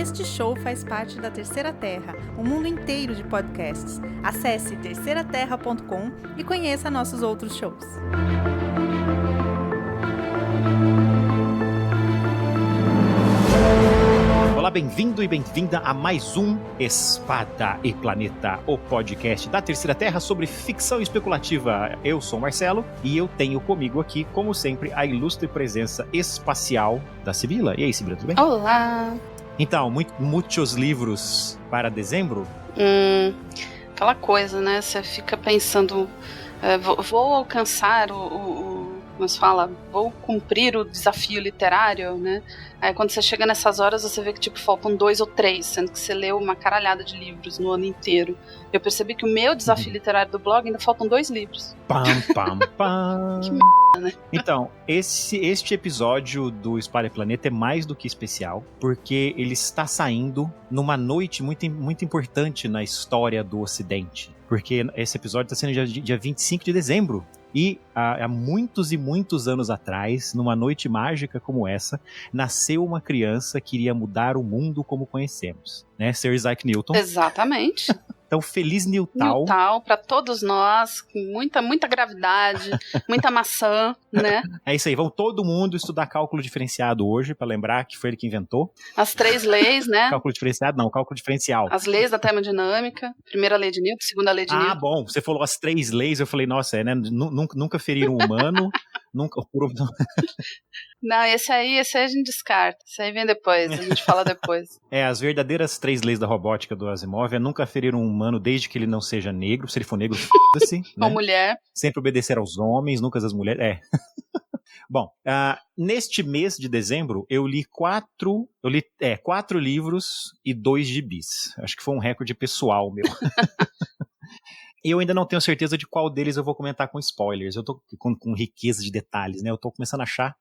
Este show faz parte da Terceira Terra, um mundo inteiro de podcasts. Acesse terceiraterra.com e conheça nossos outros shows. Olá, bem-vindo e bem-vinda a mais um Espada e Planeta, o podcast da Terceira Terra sobre ficção especulativa. Eu sou o Marcelo e eu tenho comigo aqui, como sempre, a ilustre presença espacial da Sibila. E aí, Sibila, tudo bem? Olá! Então, muitos livros para dezembro? Aquela coisa, né? Você fica pensando, vou alcançar como se fala, vou cumprir o desafio literário, né? Aí quando você chega nessas horas, você vê que tipo faltam 2 ou 3, sendo que você leu uma caralhada de livros no ano inteiro. Eu percebi que o meu desafio literário do blog ainda faltam 2 livros. Pam. Que merda, né? Então, este episódio do Espada e Planeta é mais do que especial, porque ele está saindo numa noite muito, muito importante na história do Ocidente. Porque esse episódio está sendo dia 25 de dezembro. E há muitos e muitos anos atrás, numa noite mágica como essa, nasceu uma criança que iria mudar o mundo como conhecemos, né? Sir Isaac Newton. Exatamente. Então, feliz Newtal. Newtal para todos nós, com muita gravidade, muita maçã, né? É isso aí, vamos todo mundo estudar cálculo diferenciado hoje, para lembrar que foi ele que inventou. As 3 leis, né? Cálculo diferenciado não, cálculo diferencial. As leis da termodinâmica, primeira lei de Newton, segunda lei de Newton. Ah, bom, você falou as 3 leis, eu falei, nossa, né? Nunca ferir um humano, nunca... Não, esse aí a gente descarta. Esse aí vem depois, a gente fala depois. As verdadeiras 3 leis da robótica do Asimov é nunca ferir um humano desde que ele não seja negro. Se ele for negro, f***se. Uma né? mulher. Sempre obedecer aos homens, nunca às mulheres. Bom, neste mês de dezembro, eu li 4 livros e 2 gibis. Acho que foi um recorde pessoal meu. E eu ainda não tenho certeza de qual deles eu vou comentar com spoilers. Eu tô com riqueza de detalhes, né? Eu tô começando a achar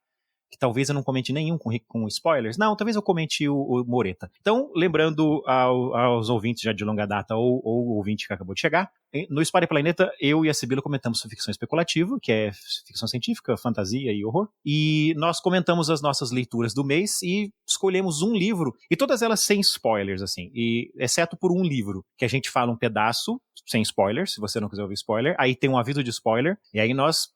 que talvez eu não comente nenhum com spoilers. Não, talvez eu comente o Moreta. Então, lembrando aos ouvintes já de longa data ou o ouvinte que acabou de chegar, no Espada e Planeta, eu e a Sibila comentamos sobre ficção especulativa, que é ficção científica, fantasia e horror. E nós comentamos as nossas leituras do mês e escolhemos um livro, e todas elas sem spoilers, assim, e exceto por um livro, que a gente fala um pedaço, sem spoilers, se você não quiser ouvir spoiler, aí tem um aviso de spoiler, e aí nós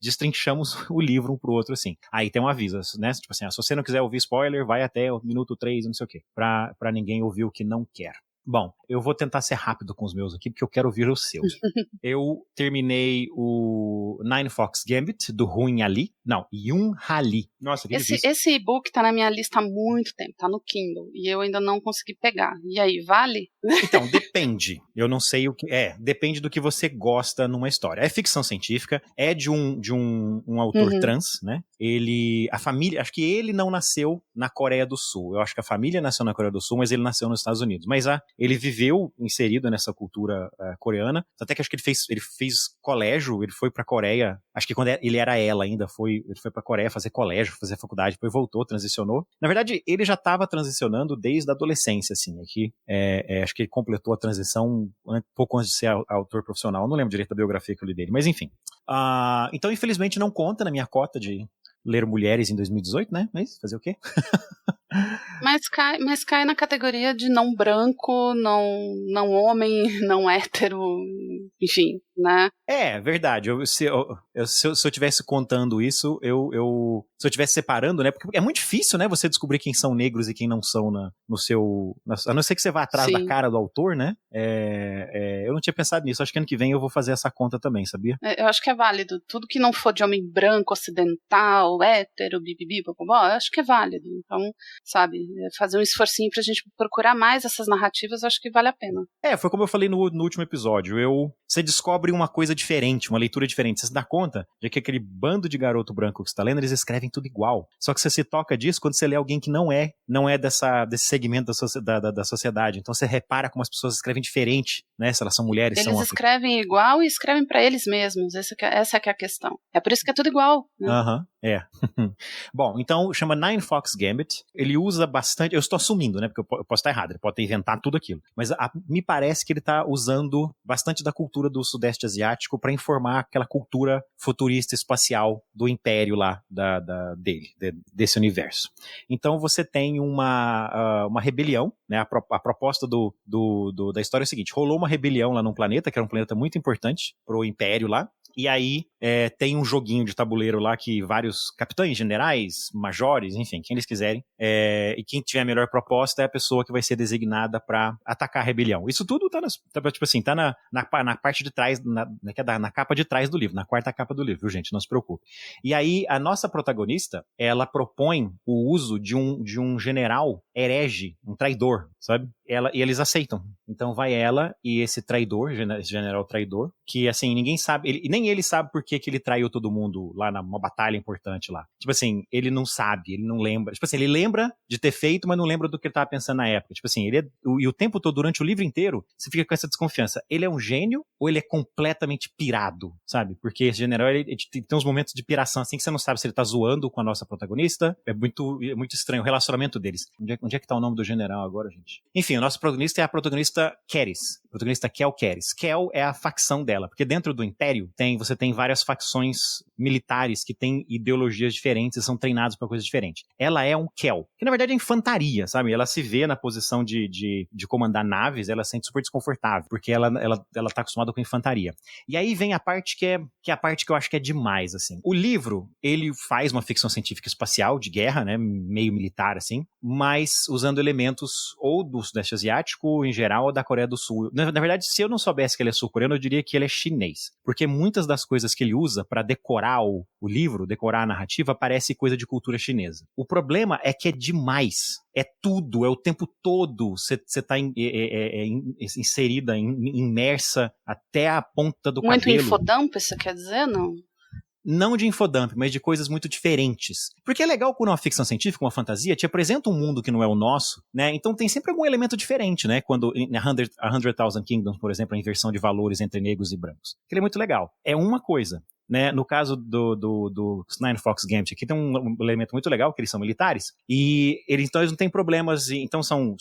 destrinchamos o livro um pro outro, assim. Aí tem um aviso, né? Tipo assim, se você não quiser ouvir spoiler, vai até o minuto 3, não sei o quê, pra ninguém ouvir o que não quer. Bom, eu vou tentar ser rápido com os meus aqui, porque eu quero ouvir os seus. Eu terminei o Nine Fox Gambit, do Ruin Ali. Não, Yun Ali. Nossa, que difícil. Esse e-book tá na minha lista há muito tempo, tá no Kindle, e eu ainda não consegui pegar. E aí, vale? Então, depende. Eu não sei o que... depende do que você gosta numa história. É ficção científica, é de um autor trans, né? A família... Acho que ele não nasceu na Coreia do Sul. Eu acho que a família nasceu na Coreia do Sul, mas ele nasceu nos Estados Unidos. Mas ele viveu inserido nessa cultura coreana. Até que acho que ele fez colégio, ele foi pra Coreia. Acho que quando ele era ela ainda, ele foi pra Coreia fazer colégio, fazer faculdade, depois voltou, transicionou. Na verdade, ele já estava transicionando desde a adolescência, assim. Aqui, acho que ele completou a transição pouco antes de ser autor profissional. Não lembro direito da biografia que eu li dele, mas enfim. Então, infelizmente, não conta na minha cota de ler mulheres em 2018, né? Mas fazer o quê? Mas cai na categoria de não branco, não homem, não hétero, enfim, né? É verdade. Se eu estivesse contando isso, se eu estivesse separando, né? Porque é muito difícil, né? Você descobrir quem são negros e quem não são no seu... A não ser que você vá atrás da cara do autor, né? Eu não tinha pensado nisso. Acho que ano que vem eu vou fazer essa conta também, sabia? Eu acho que é válido. Tudo que não for de homem branco, ocidental, hétero, bibibi, popobó, eu acho que é válido. Então, sabe, fazer um esforcinho pra gente procurar mais essas narrativas, eu acho que vale a pena. Foi como eu falei no último episódio. Você descobre uma coisa diferente, uma leitura diferente. Você se dá conta de que aquele bando de garoto branco que você tá lendo, eles escrevem tudo igual. Só que você se toca disso quando você lê alguém que não é desse segmento da sociedade. Então você repara como as pessoas escrevem diferente, né? Se elas são mulheres, eles escrevem igual e escrevem pra eles mesmos. Essa é a questão. É por isso que é tudo igual. Né? É. Bom, então chama Nine Fox Gambit. Ele usa bastante. Eu estou assumindo, né? Porque eu posso estar errado, ele pode ter inventado tudo aquilo. Mas me parece que ele está usando bastante da cultura do Sudeste Asiático para informar aquela cultura futurista espacial do império lá desse universo. Então você tem uma rebelião, né? A proposta da história é o seguinte: rolou uma rebelião lá num planeta, que era um planeta muito importante pro império lá. E aí tem um joguinho de tabuleiro lá que vários capitães, generais, majores, enfim, quem eles quiserem, e quem tiver a melhor proposta é a pessoa que vai ser designada para atacar a rebelião. Isso tudo tá na parte de trás, na capa de trás do livro, na quarta capa do livro, viu, gente? Não se preocupe. E aí a nossa protagonista, ela propõe o uso de um general herege, um traidor, sabe? E eles aceitam. Então vai ela e esse traidor, esse general traidor, que assim, ninguém sabe, nem ele sabe por que ele traiu todo mundo lá numa batalha importante lá. Tipo assim, ele não sabe, ele não lembra. Tipo assim, ele lembra de ter feito, mas não lembra do que ele tava pensando na época. Tipo assim, e o tempo todo, durante o livro inteiro, você fica com essa desconfiança. Ele é um gênio ou ele é completamente pirado, sabe? Porque esse general, ele tem uns momentos de piração assim que você não sabe se ele tá zoando com a nossa protagonista. É muito estranho o relacionamento deles. Onde é que tá o nome do general agora, gente? Enfim, o nosso protagonista é a protagonista Keris. A protagonista Kel Keris. Kel é a facção dela, porque dentro do Império você tem várias facções militares que têm ideologias diferentes e são treinados para coisas diferentes. Ela é um Kel, que na verdade é infantaria, sabe? Ela se vê na posição de comandar naves, ela se sente super desconfortável, porque ela tá acostumada com infantaria. E aí vem a parte que é a parte que eu acho que é demais, assim. O livro, ele faz uma ficção científica espacial, de guerra, né? Meio militar, assim, mas usando elementos ou do Sudeste Asiático, em geral, ou da Coreia do Sul. Na verdade, se eu não soubesse que ele é sul-coreano, eu diria que ele é chinês. Porque muitas das coisas que ele usa para decorar o livro, decorar a narrativa, parece coisa de cultura chinesa. O problema é que é demais. É tudo, é o tempo todo. Você tá inserida, imersa até a ponta do cabelo. Muito infodump, isso quer dizer, não? Não de infodump, mas de coisas muito diferentes. Porque é legal quando uma ficção científica, uma fantasia, te apresenta um mundo que não é o nosso, né? Então tem sempre algum elemento diferente, né? Quando em 100,000 Kingdoms, por exemplo, a inversão de valores entre negros e brancos. Aquilo é muito legal. É uma coisa. Né, no caso do Nine Fox Gambit, aqui tem um elemento muito legal, que eles são militares, e eles não têm problemas, então são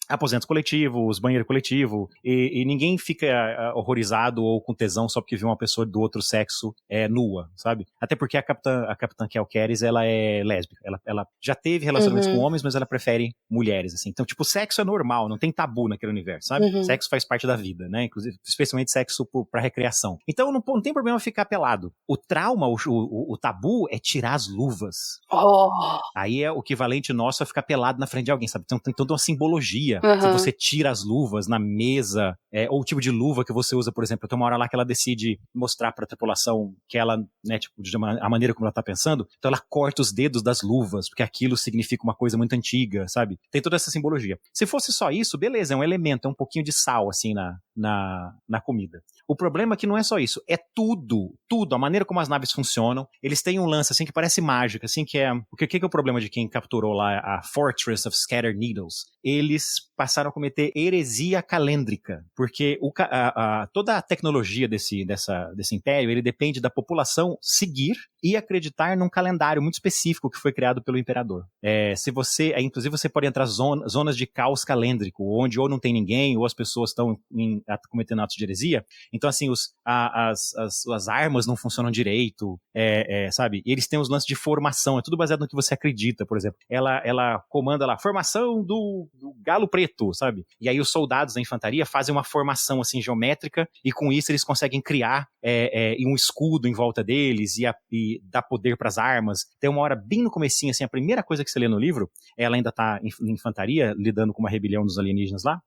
aposentos coletivos, banheiro coletivo, e ninguém fica horrorizado ou com tesão só porque viu uma pessoa do outro sexo nua, sabe? Até porque a capitã Kel Keris, ela é lésbica, ela já teve relacionamentos com homens, mas ela prefere mulheres, assim. Então, tipo, sexo é normal, não tem tabu naquele universo, sabe? Sexo faz parte da vida, né? Inclusive, especialmente sexo pra recreação. Então, não tem problema ficar pelado. O trauma, o tabu é tirar as luvas. Oh. Aí é o equivalente nosso a ficar pelado na frente de alguém, sabe? Então tem toda uma simbologia. Se você tira as luvas na mesa, ou o tipo de luva que você usa, por exemplo, tem uma hora lá que ela decide mostrar pra tripulação que ela, né, tipo, a maneira como ela tá pensando, então ela corta os dedos das luvas, porque aquilo significa uma coisa muito antiga, sabe? Tem toda essa simbologia. Se fosse só isso, beleza, é um elemento, é um pouquinho de sal, assim, na comida. O problema é que não é só isso, é tudo, a maneira como as naves funcionam. Eles têm um lance, assim, que parece mágica, assim, que é... O que é o problema de quem capturou lá a Fortress of Scattered Needles? Eles passaram a cometer heresia calêndrica, porque toda a tecnologia desse império, ele depende da população seguir e acreditar num calendário muito específico que foi criado pelo imperador. Inclusive você pode entrar zonas de caos calêndrico, onde ou não tem ninguém, ou as pessoas estão cometendo atos de heresia. Então, assim, as armas não funcionam direito, sabe? E eles têm os lances de formação, é tudo baseado no que você acredita, por exemplo. Ela comanda lá, formação do galo preto, sabe? E aí os soldados da infantaria fazem uma formação, assim, geométrica, e com isso eles conseguem criar um escudo em volta deles e dar poder pras armas. Tem uma hora bem no comecinho, assim, a primeira coisa que você lê no livro, ela ainda tá em infantaria, lidando com uma rebelião dos alienígenas lá,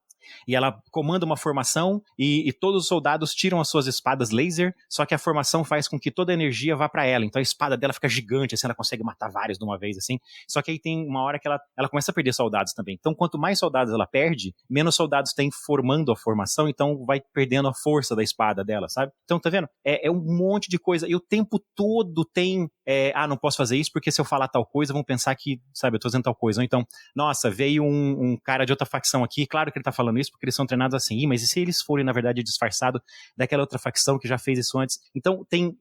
e ela comanda uma formação e todos os soldados tiram as suas espadas laser, só que a formação faz com que toda a energia vá pra ela, então a espada dela fica gigante, assim, ela consegue matar vários de uma vez, assim, só que aí tem uma hora que ela começa a perder soldados também, então quanto mais soldados ela perde, menos soldados tem formando a formação, então vai perdendo a força da espada dela, sabe? Então tá vendo? É um monte de coisa, e o tempo todo tem não posso fazer isso porque se eu falar tal coisa, vão pensar que, sabe, eu tô fazendo tal coisa. Ou então, nossa, veio um cara de outra facção aqui, claro que ele tá falando isso porque eles são treinados assim, mas e se eles forem, na verdade, disfarçados daquela outra facção que já fez isso antes? Então, eu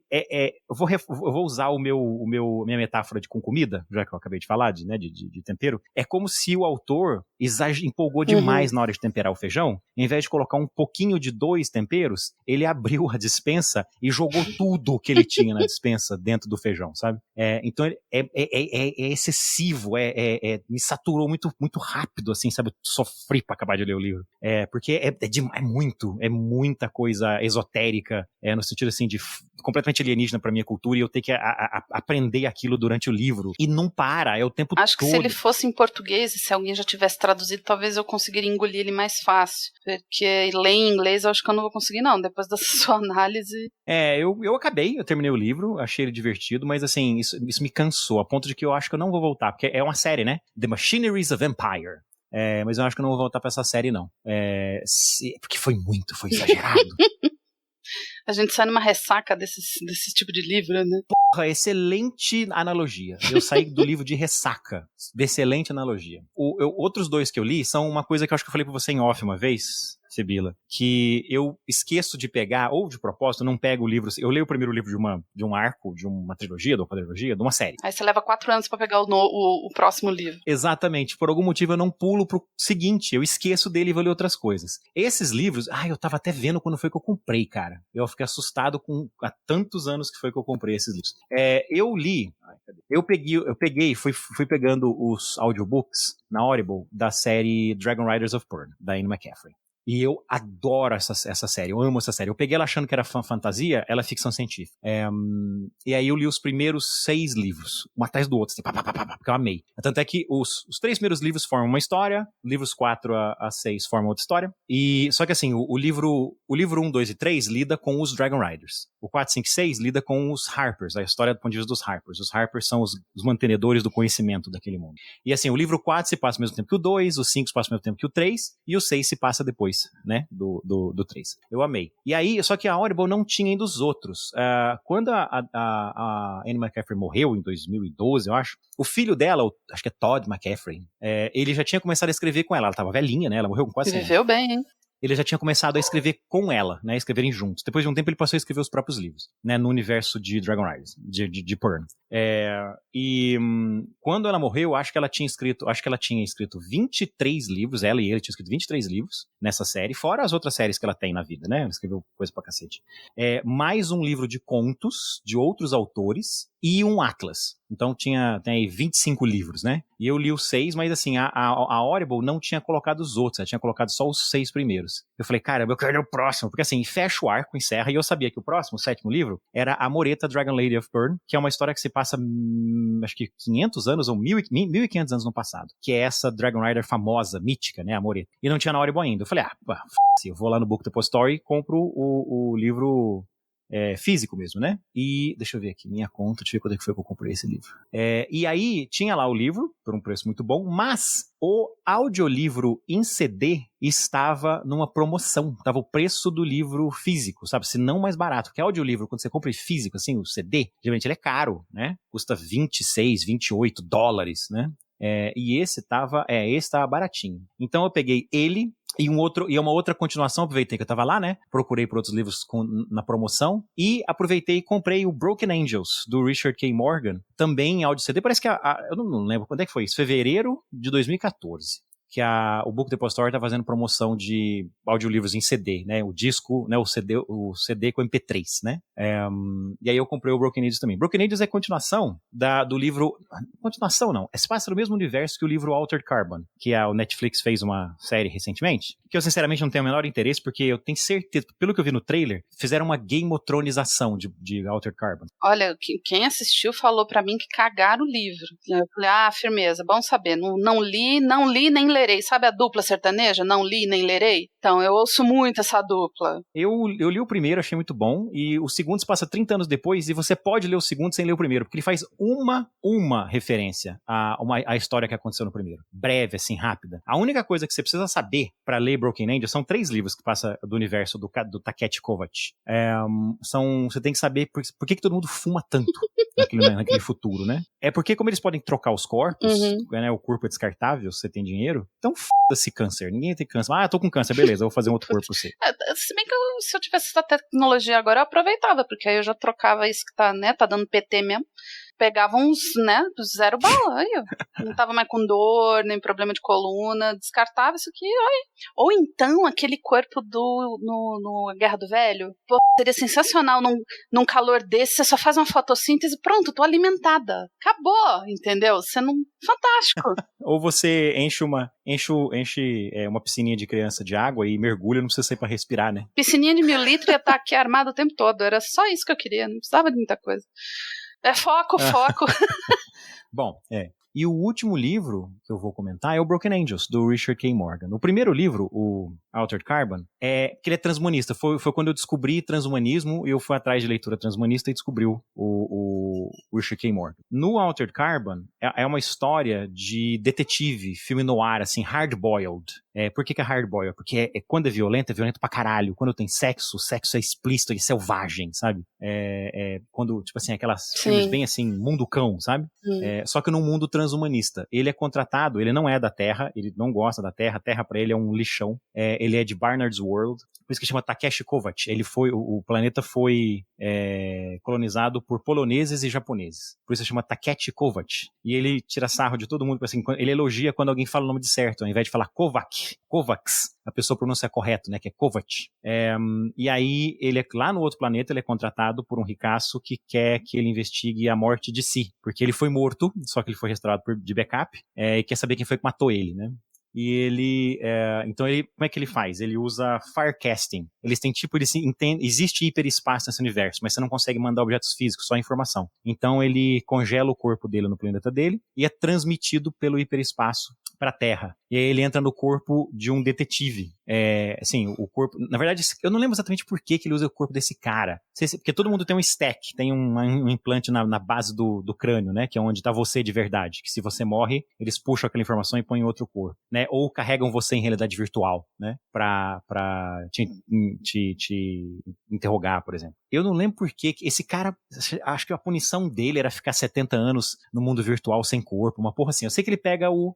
vou usar minha metáfora com comida, já que eu acabei de falar, de tempero. É como se o autor empolgou demais na hora de temperar o feijão, em vez de colocar um pouquinho de 2 temperos, ele abriu a despensa e jogou tudo que ele tinha na despensa dentro do feijão, sabe? Então é excessivo, me saturou muito, muito rápido, assim, sabe? Eu sofri pra acabar de ler o livro. Porque é muita coisa esotérica, no sentido, assim, de completamente alienígena pra minha cultura, e eu tenho que aprender aquilo durante o livro. E não para, é o tempo todo. Acho que se ele fosse em português, e se alguém já tivesse traduzido, talvez eu conseguiria engolir ele mais fácil. Porque ler em inglês eu acho que eu não vou conseguir, não. Depois da sua análise... Eu terminei o livro, achei ele divertido, mas assim, isso me cansou, a ponto de que eu acho que eu não vou voltar, porque é uma série, né? The Machineries of Empire. Mas eu acho que eu não vou voltar pra essa série, não. Porque foi exagerado. A gente sai numa ressaca desse tipo de livro, né? Porra, excelente analogia. Eu saí do livro de ressaca. Excelente analogia. Outros 2 que eu li são uma coisa que eu acho que eu falei pra você em off uma vez, Sibila, que eu esqueço de pegar, ou de propósito, não pego o livro. Eu leio o primeiro livro de um arco, de uma trilogia, de uma quadrilogia, de uma série. Aí você leva 4 anos pra pegar o próximo livro. Exatamente. Por algum motivo eu não pulo pro seguinte, eu esqueço dele e vou ler outras coisas. Esses livros, eu tava até vendo quando foi que eu comprei, cara. Eu fiquei assustado com há tantos anos que foi que eu comprei esses livros. Eu li, fui pegando os audiobooks na Audible da série Dragon Riders of Pern, da Ian McCaffrey. E eu adoro essa série, eu amo essa série. Eu peguei ela achando que era fantasia, ela é ficção científica. E aí eu li os primeiros 6 livros, um atrás do outro, assim, porque eu amei. Tanto é que os 3 primeiros livros formam uma história, livros 4 a 6 formam outra história. Só que assim, o livro 1, 2 e 3 lida com os Dragon Riders. O 4, 5 e 6 lida com os Harpers, a história do ponto de vista dos Harpers. Os Harpers são os mantenedores do conhecimento daquele mundo. E assim, o livro 4 se passa ao mesmo tempo que o 2, o 5 se passa ao mesmo tempo que o 3, e o 6 se passa depois, né, do 3. Eu amei. E aí, só que a Audible não tinha ainda os outros. Quando a Anne McCaffrey morreu, em 2012, eu acho, o filho dela, acho que é Todd McCaffrey, ele já tinha começado a escrever com ela. Ela tava velhinha, né, ela morreu com quase 100 anos. Viveu bem, hein? Ele já tinha começado a escrever com ela, né, escreverem juntos. Depois de um tempo ele passou a escrever os próprios livros, né, no universo de Dragon Riders, de Pern. Quando ela morreu, acho que ela tinha escrito 23 livros, ela e ele tinham escrito 23 livros nessa série, fora as outras séries que ela tem na vida, né, ela escreveu coisa pra cacete. Mais um livro de contos de outros autores e um atlas. Então tem aí 25 livros, né? E eu li os 6, mas assim, a Audible não tinha colocado os outros, ela tinha colocado só os 6 primeiros. Eu falei, caramba, eu quero ler o próximo, porque assim, fecha o arco, encerra, e eu sabia que o próximo, o 7º livro, era a Moreta Dragon Lady of Pern, que é uma história que se passa, acho que 500 anos ou 1500 anos no passado, que é essa Dragon Rider famosa, mítica, né, a Moreta. E não tinha na Audible ainda. Eu falei, eu vou lá no Book Depository e compro o livro físico mesmo, né? E deixa eu ver aqui, minha conta, deixa eu ver quando é que foi que eu comprei esse livro. E aí, tinha lá o livro, por um preço muito bom, mas o audiolivro em CD estava numa promoção. Tava o preço do livro físico, sabe? Se não mais barato. Porque audiolivro, quando você compra em físico, assim, o CD, geralmente ele é caro, né? Custa 26, 28 dólares, né? E esse tava baratinho. Então eu peguei ele e uma outra continuação, aproveitei que eu tava lá, né? Procurei por outros livros na promoção e aproveitei e comprei o Broken Angels, do Richard K. Morgan, também em áudio CD. Parece que eu não lembro quando é que foi isso, fevereiro de 2014. Que o Book Depository tá fazendo promoção de audiolivros em CD, né? O disco, né? O CD com MP3, né? E aí eu comprei o Broken Ages também. Broken Ages é continuação do livro... Continuação não. Se passa no mesmo universo que o livro Altered Carbon, que a Netflix fez uma série recentemente, que eu sinceramente não tenho o menor interesse, porque eu tenho certeza, pelo que eu vi no trailer, fizeram uma gameotronização de Altered Carbon. Olha, quem assistiu falou pra mim que cagaram o livro. Eu falei, firmeza, bom saber. Não li, nem lerei. lerei. Sabe a dupla sertaneja? Não li nem lerei? Então, eu ouço muito essa dupla. Eu li o primeiro, achei muito bom, e o segundo se passa 30 anos depois, e você pode ler o segundo sem ler o primeiro, porque ele faz uma referência à história que aconteceu no primeiro. Breve, assim, rápida. A única coisa que você precisa saber pra ler Broken Angel são 3 livros que passa do universo do Takeshi Kovacs. Você tem que saber por que todo mundo fuma tanto naquele futuro, né? É porque como eles podem trocar os corpos, né, o corpo é descartável, se você tem dinheiro, então foda-se câncer. Ninguém tem câncer. Ah, tô com câncer, beleza, eu vou fazer um outro corpo pra você. Se bem que se eu tivesse essa tecnologia agora, eu aproveitava, porque aí eu já trocava isso que tá dando PT mesmo. Pegava uns, né, 0 bala, aí, ó. Não tava mais com dor, nem problema de coluna, descartava isso aqui, aí. Ou então, aquele corpo no Guerra do Velho, pô, seria sensacional num calor desse, você só faz uma fotossíntese, pronto, tô alimentada. Acabou, entendeu? Você não... Fantástico. Ou você enche uma piscininha de criança de água e mergulha, não precisa sair pra respirar, né? Piscininha de 1000 litros ia estar aqui armada o tempo todo, era só isso que eu queria, não precisava de muita coisa. É foco. Bom, E o último livro que eu vou comentar é o Broken Angels, do Richard K. Morgan. O primeiro livro, o Altered Carbon, que ele é transhumanista. Foi quando eu descobri transhumanismo e eu fui atrás de leitura transhumanista e descobri o Richard K. Morgan. No Altered Carbon, é uma história de detetive, filme noir, assim, hard-boiled. Por que é hard-boiled? Porque quando é violento pra caralho. Quando tem sexo, o sexo é explícito e selvagem, sabe? Quando, tipo assim, aquelas filmes bem assim, mundo cão, sabe? Só que num mundo transhumanista. Ele é contratado, ele não é da Terra, ele não gosta da Terra, a Terra pra ele é um lixão. Ele é de Barnard's World, por isso que chama Takeshi Kovacs. O planeta foi colonizado por poloneses e japoneses. Por isso chama Takeshi Kovacs. E ele tira sarro de todo mundo, assim, ele elogia quando alguém fala o nome de certo, ao invés de falar Kovacs, a pessoa pronuncia correto, né, que é Kovacs. E aí, lá no outro planeta, ele é contratado por um ricaço que quer que ele investigue a morte de si, porque ele foi morto, só que ele foi restaurado de backup, e quer saber quem foi que matou ele, né? E ele, então como é que ele faz? Ele usa firecasting. Eles têm existe hiperespaço nesse universo, mas você não consegue mandar objetos físicos, só informação. Então ele congela o corpo dele no planeta dele e é transmitido pelo hiperespaço para a Terra. E aí ele entra no corpo de um detetive. Assim, o corpo... Na verdade, eu não lembro exatamente por que ele usa o corpo desse cara. Porque todo mundo tem um stack, tem um implante na base do crânio, né? Que é onde está você de verdade. Que se você morre, eles puxam aquela informação e põem em outro corpo, né? Ou carregam você em realidade virtual, né? Pra te interrogar, por exemplo. Eu não lembro por que esse cara... Acho que a punição dele era ficar 70 anos no mundo virtual sem corpo. Uma porra assim. Eu sei que ele pega o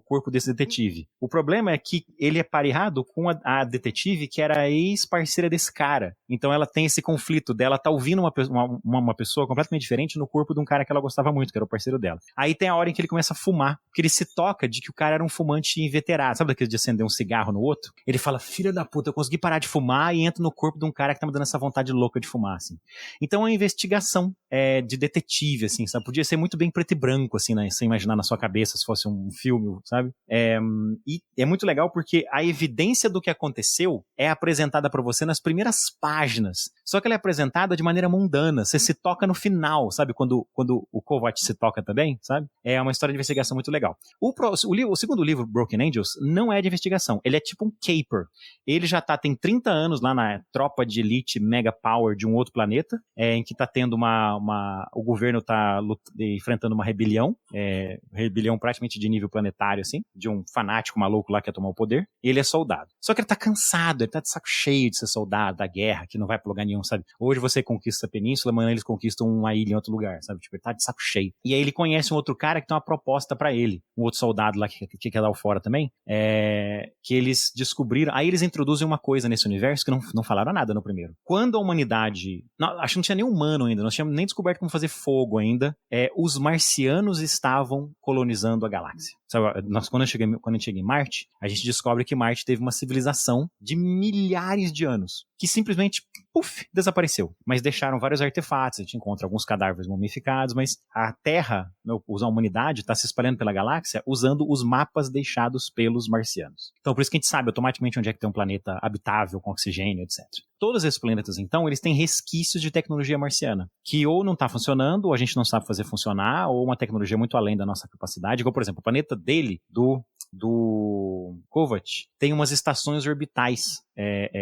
corpo desse detetive. O problema é que ele é pareado com a detetive que era a ex-parceira desse cara. Então ela tem esse conflito dela tá ouvindo uma pessoa completamente diferente no corpo de um cara que ela gostava muito, que era o parceiro dela. Aí tem a hora em que ele começa a fumar, que ele se toca de que o cara era um fumante inveterado. Sabe daquele de acender um cigarro no outro? Ele fala, filha da puta, eu consegui parar de fumar, e entra no corpo de um cara que tá me dando essa vontade louca de fumar, assim. Então é uma investigação de detetive, assim, sabe? Podia ser muito bem preto e branco, assim, né? Sem imaginar na sua cabeça se fosse um filme, sabe? E é muito legal porque a evidência do que aconteceu é apresentada pra você nas primeiras páginas. Só que ela é apresentada de maneira mundana. Você se toca no final, sabe? Quando o Kovacs se toca também, sabe? É uma história de investigação muito legal. O segundo livro, Broken Angels, não é de investigação. Ele é tipo um caper. Ele já tem 30 anos lá na tropa de elite mega power de um outro planeta, em que tá tendo o governo tá enfrentando uma rebelião praticamente de nível planetário, assim, de um fanático maluco lá que quer tomar o poder, e ele é soldado. Só que ele tá cansado, ele tá de saco cheio de ser soldado, da guerra, que não vai pra lugar nenhum, sabe? Hoje você conquista a península, amanhã eles conquistam uma ilha em outro lugar, sabe? Tipo, ele tá de saco cheio. E aí ele conhece um outro cara que tem uma proposta pra ele, um outro soldado lá que quer dar o fora também, que eles descobriram, aí eles introduzem uma coisa nesse universo que não falaram nada no primeiro. Quando a humanidade, acho que não tinha nem humano ainda, não tinha nem descoberto como fazer fogo ainda, os marcianos estavam colonizando a galáxia. Sabe, quando a gente chega em Marte, a gente descobre que Marte teve uma civilização de milhares de anos, que simplesmente, desapareceu. Mas deixaram vários artefatos, a gente encontra alguns cadáveres mumificados, mas a Terra, a humanidade, está se espalhando pela galáxia usando os mapas deixados pelos marcianos. Então, por isso que a gente sabe automaticamente onde é que tem um planeta habitável, com oxigênio, etc. Todos esses planetas, então, eles têm resquícios de tecnologia marciana, que ou não está funcionando, ou a gente não sabe fazer funcionar, ou uma tecnologia muito além da nossa capacidade. Igual, por exemplo, o planeta dele, do do Kovac tem umas estações orbitais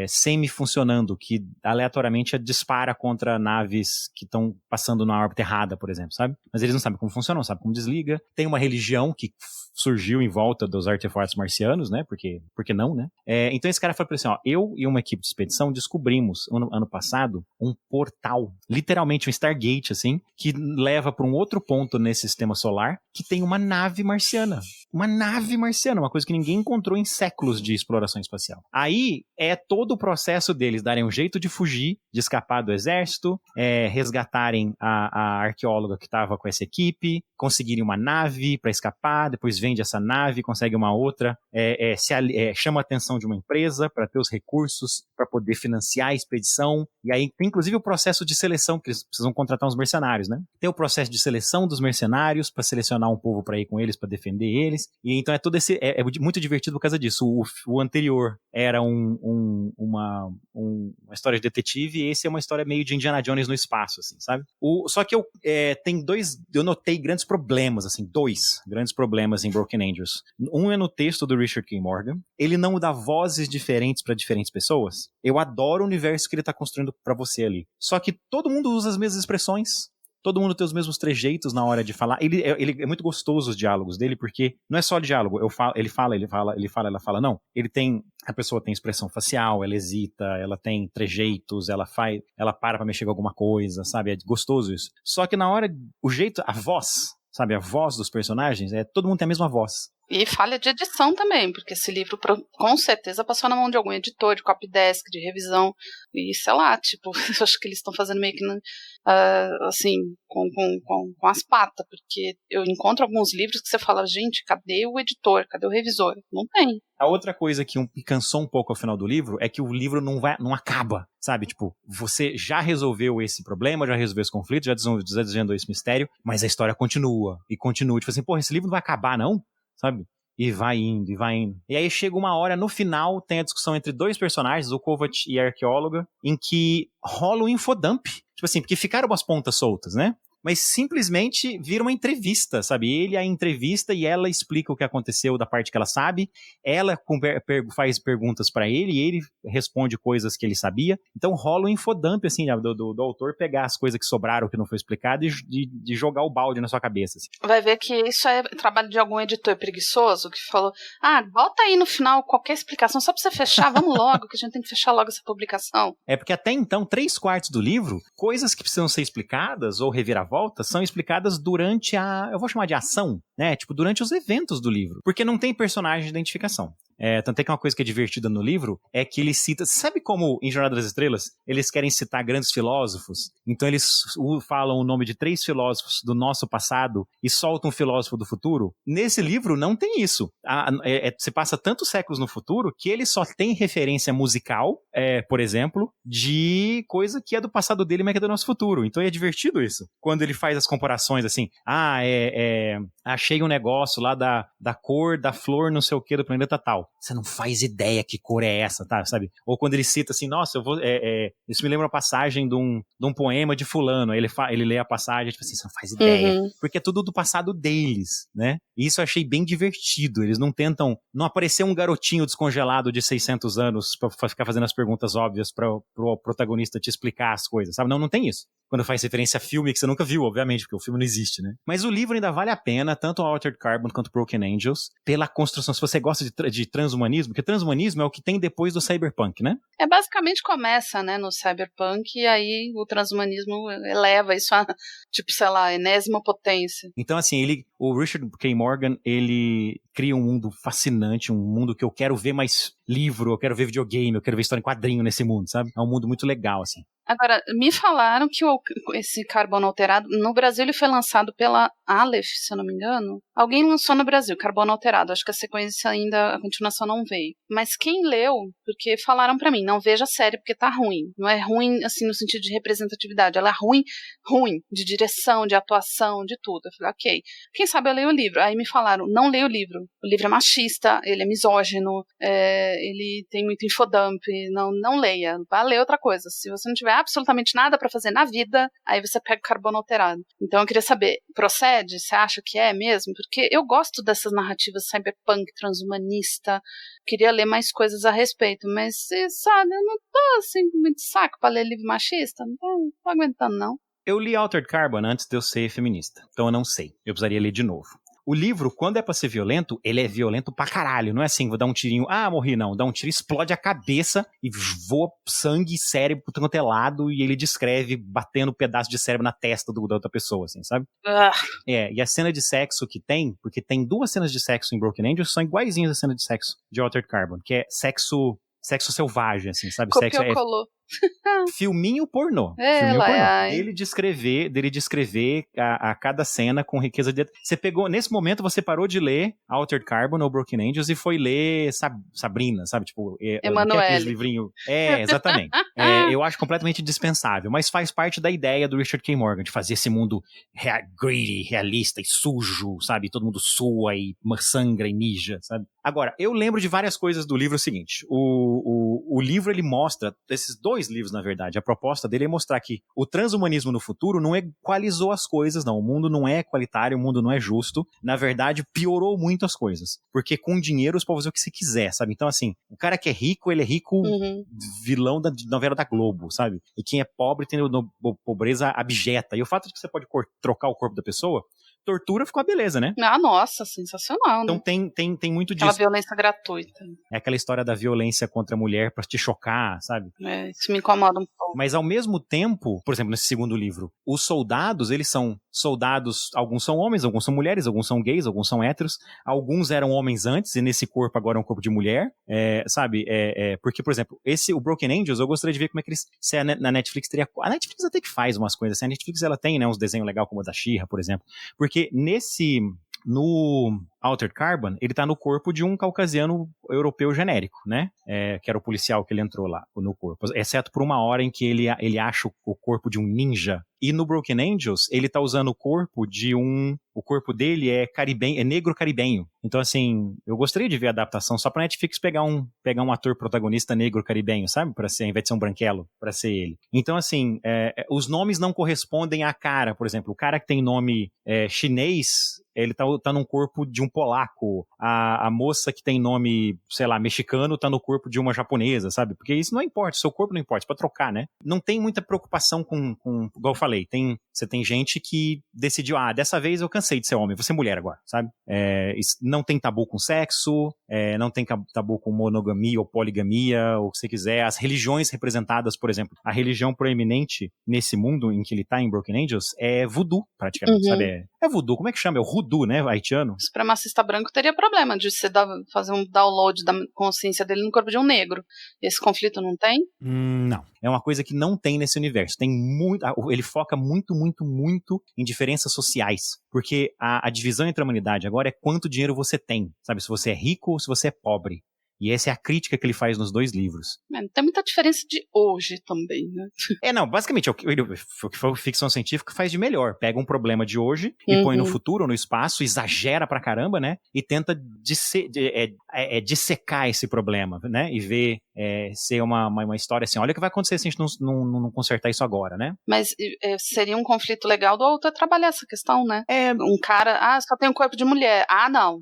semi-funcionando, que aleatoriamente dispara contra naves que estão passando na órbita errada, por exemplo, sabe? Mas eles não sabem como funciona, não sabem como desliga. Tem uma religião que surgiu em volta dos artefatos marcianos, né? Porque não, né? Então esse cara falou assim, ó, eu e uma equipe de expedição descobrimos, ano passado, um portal, literalmente um Stargate, assim, que leva para um outro ponto nesse sistema solar, que tem uma nave marciana. Uma nave marciana, uma coisa que ninguém encontrou em séculos de exploração espacial. Aí é todo o processo deles darem um jeito de fugir, de escapar do exército, resgatarem a arqueóloga que estava com essa equipe, conseguirem uma nave para escapar, depois vende essa nave, consegue uma outra, chama a atenção de uma empresa para ter os recursos para poder financiar a expedição, e aí tem inclusive o processo de seleção, que eles precisam contratar uns mercenários, né? Tem o processo de seleção dos mercenários para selecionar um povo para ir com eles, para defender eles, e então todo esse muito divertido por causa disso. O anterior era uma história de detetive, e esse é uma história meio de Indiana Jones no espaço, assim, sabe? Só que eu notei grandes problemas, assim, 2 grandes problemas em Broken Angels. Um é no texto do Richard K. Morgan, ele não dá vozes diferentes para diferentes pessoas. Eu adoro o universo que ele tá construindo para você ali. Só que todo mundo usa as mesmas expressões, todo mundo tem os mesmos trejeitos na hora de falar. Ele é muito gostoso os diálogos dele, porque não é só diálogo. Ele fala, ela fala. Não. A pessoa tem expressão facial, ela hesita, ela tem trejeitos, ela para pra mexer com alguma coisa, sabe? É gostoso isso. Só que na hora, o jeito, a voz, sabe? A voz dos personagens, todo mundo tem a mesma voz. E falha de edição também, porque esse livro com certeza passou na mão de algum editor, de copydesk, de revisão, e sei lá, tipo, eu acho que eles estão fazendo meio que assim, com as patas, porque eu encontro alguns livros que você fala, gente, cadê o editor, cadê o revisor? Não tem. A outra coisa que me cansou um pouco ao final do livro é que o livro não acaba, sabe? Tipo, você já resolveu esse problema, já resolveu esse conflito, já desvendou esse mistério, mas a história continua, e continua. Tipo assim, porra, esse livro não vai acabar, não? Sabe? E vai indo, e vai indo. E aí chega uma hora, no final, tem a discussão entre 2 personagens, o Kovac e a arqueóloga, em que rola um infodump. Tipo assim, porque ficaram umas pontas soltas, né? Mas simplesmente vira uma entrevista, sabe? Ele a entrevista e ela explica o que aconteceu da parte que ela sabe, ela faz perguntas pra ele e ele responde coisas que ele sabia. Então rola um infodump, assim, do autor pegar as coisas que sobraram, que não foi explicado, e de jogar o balde na sua cabeça. Assim. Vai ver que isso é trabalho de algum editor preguiçoso que falou, bota aí no final qualquer explicação só pra você fechar, vamos logo, que a gente tem que fechar logo essa publicação. Porque até então, 3/4 do livro, coisas que precisam ser explicadas ou reviravoltas são explicadas durante eu vou chamar de ação, né? Tipo, durante os eventos do livro. Porque não tem personagem de identificação. Tanto é que uma coisa que é divertida no livro é que ele cita... Sabe como em Jornada das Estrelas eles querem citar grandes filósofos? Então eles falam o nome de 3 filósofos do nosso passado e soltam um filósofo do futuro? Nesse livro não tem isso. Você passa tantos séculos no futuro que ele só tem referência musical, por exemplo, de coisa que é do passado dele, mas que é do nosso futuro. Então é divertido isso. Quando ele faz as comparações assim, achei um negócio lá da cor da flor não sei o que do planeta tal. Você não faz ideia que cor é essa, tá? Sabe? Ou quando ele cita assim, nossa, isso me lembra uma passagem de um poema de fulano. Aí ele lê a passagem, tipo assim, você não faz ideia. Uhum. Porque é tudo do passado deles, né? E isso eu achei bem divertido. Eles não tentam... Não aparecer um garotinho descongelado de 600 anos pra ficar fazendo as perguntas óbvias pro protagonista te explicar as coisas, sabe? Não tem isso. Quando faz referência a filme que você nunca viu, obviamente, porque o filme não existe, né? Mas o livro ainda vale a pena, tanto o Altered Carbon quanto Broken Angels, pela construção. Se você gosta de transhumanismo, porque transhumanismo é o que tem depois do cyberpunk, né? Basicamente começa, né, no cyberpunk, e aí o transhumanismo eleva isso a, tipo, sei lá, enésima potência. Então, assim, o Richard K. Morgan, ele cria um mundo fascinante, um mundo que eu quero ver mais livro, eu quero ver videogame, eu quero ver história em quadrinho nesse mundo, sabe? É um mundo muito legal, assim. Agora, me falaram que esse Carbono Alterado, no Brasil ele foi lançado pela Aleph, se eu não me engano. Alguém lançou no Brasil, Carbono Alterado. Acho que a sequência ainda, a continuação não veio. Mas quem leu, porque falaram pra mim, não veja a série porque tá ruim. Não é ruim, assim, no sentido de representatividade. Ela é ruim, de direção, de atuação, de tudo. Eu falei, ok. Quem sabe eu leio o livro. Aí me falaram, não leia o livro. O livro é machista, ele é misógino, ele tem muito infodump, não leia. Vá ler outra coisa. Se você não tiver absolutamente nada pra fazer na vida, aí você pega carbono alterado. Então eu queria saber, procede? Você acha que é mesmo? Porque eu gosto dessas narrativas cyberpunk, transhumanista, queria ler mais coisas a respeito, mas você sabe, eu não tô assim com muito saco pra ler livro machista, não tô aguentando não. Eu li Altered Carbon antes de eu ser feminista, então eu não sei, eu precisaria ler de novo. O livro, quando é pra ser violento, ele é violento pra caralho. Não é assim, vou dar um tirinho, morri não. Dá um tiro, explode a cabeça e voa sangue e cérebro por todo lado e ele descreve batendo um pedaço de cérebro na testa da outra pessoa, assim, sabe? E a cena de sexo que tem, porque tem 2 cenas de sexo em Broken Angels, são iguaizinhas a cena de sexo de Altered Carbon, que é sexo selvagem, assim, sabe? Copiou, colou. Filminho pornô. Dele descrever a cada cena com riqueza de... Você pegou, nesse momento você parou de ler Altered Carbon ou Broken Angels e foi ler Sabrina, sabe? Tipo, Emanuele. Livrinho. Exatamente. Eu acho completamente dispensável, mas faz parte da ideia do Richard K. Morgan, de fazer esse mundo greedy, realista e sujo, sabe? Todo mundo sua e sangra e mija, sabe? Agora, eu lembro de várias coisas do livro seguinte. O livro, ele mostra, esses 2 livros, na verdade, a proposta dele é mostrar que o transhumanismo no futuro não equalizou as coisas, não. O mundo não é equalitário, o mundo não é justo. Na verdade, piorou muito as coisas. Porque com dinheiro você pode fazer o que você quiser, sabe? Então, assim, o cara que é rico, ele é rico vilão da novela da Globo, sabe? E quem é pobre tem pobreza abjeta. E o fato de que você pode trocar o corpo da pessoa, tortura ficou uma beleza, né? Ah, nossa, sensacional, então, né? tem muito disso. Aquela violência gratuita. É aquela história da violência contra a mulher pra te chocar, sabe? Isso me incomoda um pouco. Mas ao mesmo tempo, por exemplo, nesse segundo livro, os soldados, eles são soldados, alguns são homens, alguns são mulheres, alguns são gays, alguns são héteros, alguns eram homens antes e nesse corpo agora é um corpo de mulher, sabe? Porque, por exemplo, o Broken Angels, eu gostaria de ver como é que eles, se na Netflix teria... A Netflix até que faz umas coisas assim, a Netflix ela tem, né, uns desenhos legais como o da She-Ra, por exemplo, porque no Altered Carbon, ele tá no corpo de um caucasiano europeu genérico, né? Que era o policial que ele entrou lá no corpo. Exceto por uma hora em que ele acha o corpo de um ninja. E no Broken Angels, ele tá usando o corpo de o corpo dele é negro caribenho. Então, assim, eu gostaria de ver a adaptação só pra Netflix pegar um ator protagonista negro caribenho, sabe? Pra ser, ao invés de ser um branquelo, pra ser ele. Então, assim, os nomes não correspondem à cara, por exemplo. O cara que tem nome chinês, ele tá num corpo de um polaco. A moça que tem nome, sei lá, mexicano, tá no corpo de uma japonesa, sabe? Porque isso não importa, seu corpo não importa, é pra trocar, né? Não tem muita preocupação com igual eu falei, você tem gente que decidiu, dessa vez eu cansei de ser homem, vou ser mulher agora, sabe? Não tem tabu com sexo, não tem tabu com monogamia ou poligamia, ou o que você quiser. As religiões representadas, por exemplo, a religião proeminente nesse mundo em que ele tá em Broken Angels é voodoo, praticamente, sabe? É voodoo, como é que chama? É o hoodoo, né, haitiano? O supremacista branco teria problema de você fazer um download da consciência dele no corpo de um negro. Esse conflito não tem? Não. É uma coisa que não tem nesse universo. Tem muito. Ele foca muito, muito, muito em diferenças sociais. Porque a divisão entre a humanidade agora é quanto dinheiro você tem. Sabe? Se você é rico ou se você é pobre. E essa é a crítica que ele faz nos 2 livros. Não tem muita diferença de hoje também, né? Não, basicamente, o que foi ficção científica faz de melhor. Pega um problema de hoje e põe no futuro ou no espaço, exagera pra caramba, né? E tenta dissecar esse problema, né? E ver ser uma história assim, olha o que vai acontecer se a gente não consertar isso agora, né? Mas seria um conflito legal do autor trabalhar essa questão, né? Um cara, só tem um corpo de mulher. Não,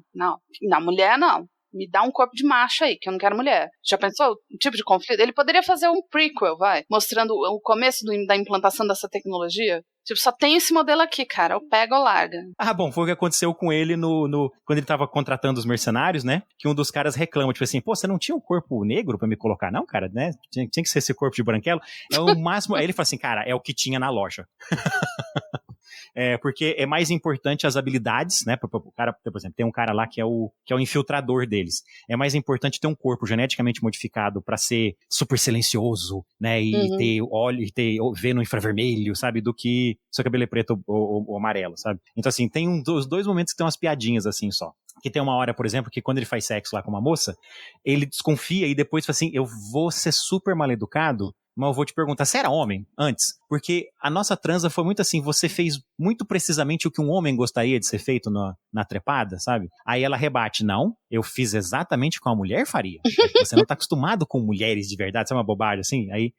mulher não. Me dá um corpo de macho aí, que eu não quero mulher. Já pensou o tipo de conflito? Ele poderia fazer um prequel, mostrando o começo da implantação dessa tecnologia. Tipo, só tem esse modelo aqui, cara. Ou pega ou larga. Bom, foi o que aconteceu com ele quando ele tava contratando os mercenários, né? Que um dos caras reclama, tipo assim, pô, você não tinha um corpo negro pra me colocar? Não, cara, né? Tinha que ser esse corpo de branquelo. É o máximo. Aí ele fala assim, cara, é o que tinha na loja. Porque é mais importante as habilidades, né? O cara, por exemplo, tem um cara lá que é o infiltrador deles. É mais importante ter um corpo geneticamente modificado para ser super silencioso, né? E ter óleo, ver no infravermelho, sabe? Do que seu cabelo é preto ou amarelo, sabe? Então, assim, tem os 2 momentos que tem umas piadinhas assim só. Que tem uma hora, por exemplo, que quando ele faz sexo lá com uma moça, ele desconfia e depois fala assim, eu vou ser super mal educado, mas eu vou te perguntar, você era homem antes? Porque a nossa transa foi muito assim, você fez muito precisamente o que um homem gostaria de ser feito na trepada, sabe? Aí ela rebate, não, eu fiz exatamente o que uma mulher faria. Você não tá acostumado com mulheres de verdade, isso é uma bobagem, assim? Aí,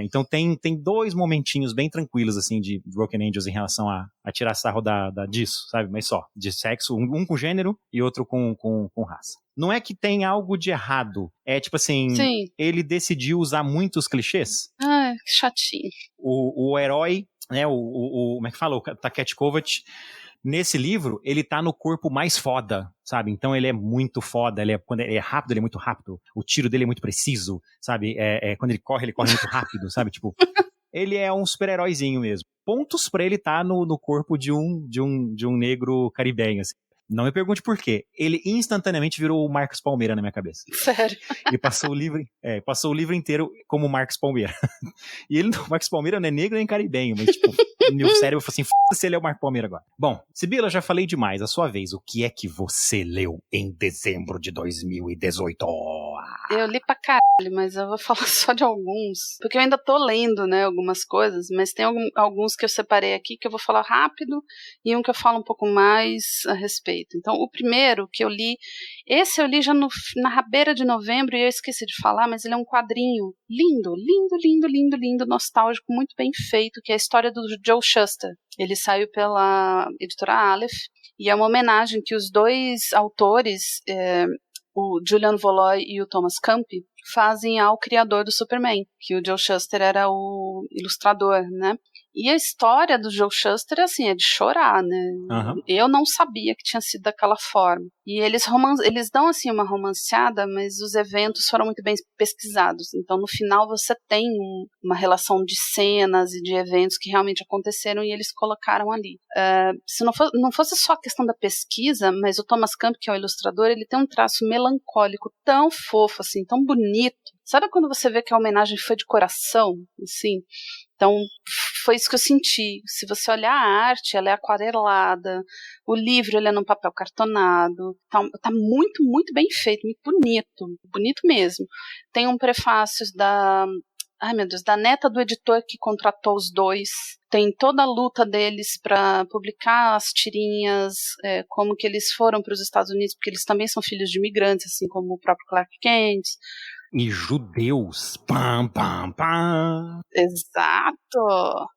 então tem 2 momentinhos bem tranquilos, assim, de Broken Angels em relação a tirar sarro disso, sabe? Mas só, de sexo, um com gênero e outro com raça. Não é que tem algo de errado, é tipo assim, Sim. ele decidiu usar muitos clichês. Ah, que chatinho. O herói, né, como é que fala? O Takeshi Kovacs, nesse livro, ele tá no corpo mais foda, sabe? Então ele é muito foda, quando ele é rápido, ele é muito rápido, o tiro dele é muito preciso, sabe? Quando ele corre muito rápido, sabe? Tipo, ele é um super-heróizinho mesmo. Pontos pra ele estar no corpo de um negro caribenho, assim. Não me pergunte por quê. Ele instantaneamente virou o Marcos Palmeira na minha cabeça. Sério? Ele passou o livro inteiro como Marcos Palmeira. E o Marcos Palmeira não é negro nem caribenho, mas tipo, meu cérebro falou assim, se ele é o Marcos Palmeira agora. Bom, Sibila, já falei demais, a sua vez. O que é que você leu em dezembro de 2018? Eu li pra caralho, mas eu vou falar só de alguns. Porque eu ainda tô lendo, né, algumas coisas, mas tem alguns que eu separei aqui que eu vou falar rápido e um que eu falo um pouco mais a respeito. Então, o primeiro que eu li, esse eu li já na rabeira de novembro e eu esqueci de falar, mas ele é um quadrinho lindo, lindo, lindo, lindo, lindo, nostálgico, muito bem feito, que é a história do Joe Shuster. Ele saiu pela editora Aleph e é uma homenagem que os 2 autores, o Julian Voloy e o Thomas Campi, fazem ao criador do Superman, que o Joe Shuster era o ilustrador, né? E a história do Joe Shuster, assim, é de chorar, né? Uhum. Eu não sabia que tinha sido daquela forma. E eles dão, assim, uma romanceada, mas os eventos foram muito bem pesquisados. Então, no final, você tem uma relação de cenas e de eventos que realmente aconteceram e eles colocaram ali. Se não fosse só a questão da pesquisa, mas o Thomas Camp, que é o ilustrador, ele tem um traço melancólico tão fofo, assim, tão bonito. Sabe quando você vê que a homenagem foi de coração, assim? Então, foi isso que eu senti. Se você olhar a arte, ela é aquarelada, o livro ele é num papel cartonado, tá muito, muito bem feito, muito bonito mesmo. Tem um prefácio da neta do editor que contratou os 2, tem toda a luta deles para publicar as tirinhas, como que eles foram para os Estados Unidos, porque eles também são filhos de imigrantes, assim como o próprio Clark Kent. E judeus. Pam, pam, pam. Exato.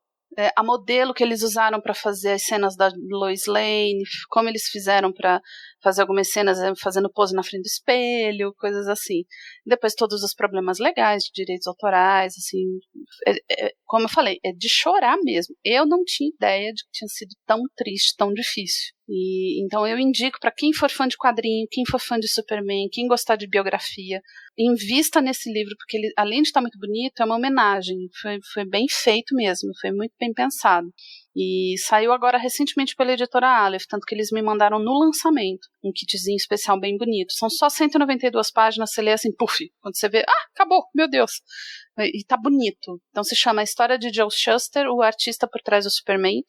A modelo que eles usaram para fazer as cenas da Lois Lane, como eles fizeram para fazer algumas cenas fazendo pose na frente do espelho, coisas assim. Depois todos os problemas legais de direitos autorais, assim, como eu falei, é de chorar mesmo. Eu não tinha ideia de que tinha sido tão triste, tão difícil. E então eu indico para quem for fã de quadrinho, quem for fã de Superman, quem gostar de biografia, invista nesse livro, porque ele, além de estar muito bonito, é uma homenagem. Foi bem feito mesmo, foi muito bem pensado. E saiu agora recentemente pela editora Aleph, tanto que eles me mandaram no lançamento um kitzinho especial bem bonito. São só 192 páginas, você lê assim, puf, quando você vê, acabou, meu Deus. E tá bonito. Então se chama A História de Joe Shuster, o artista por trás do Superman.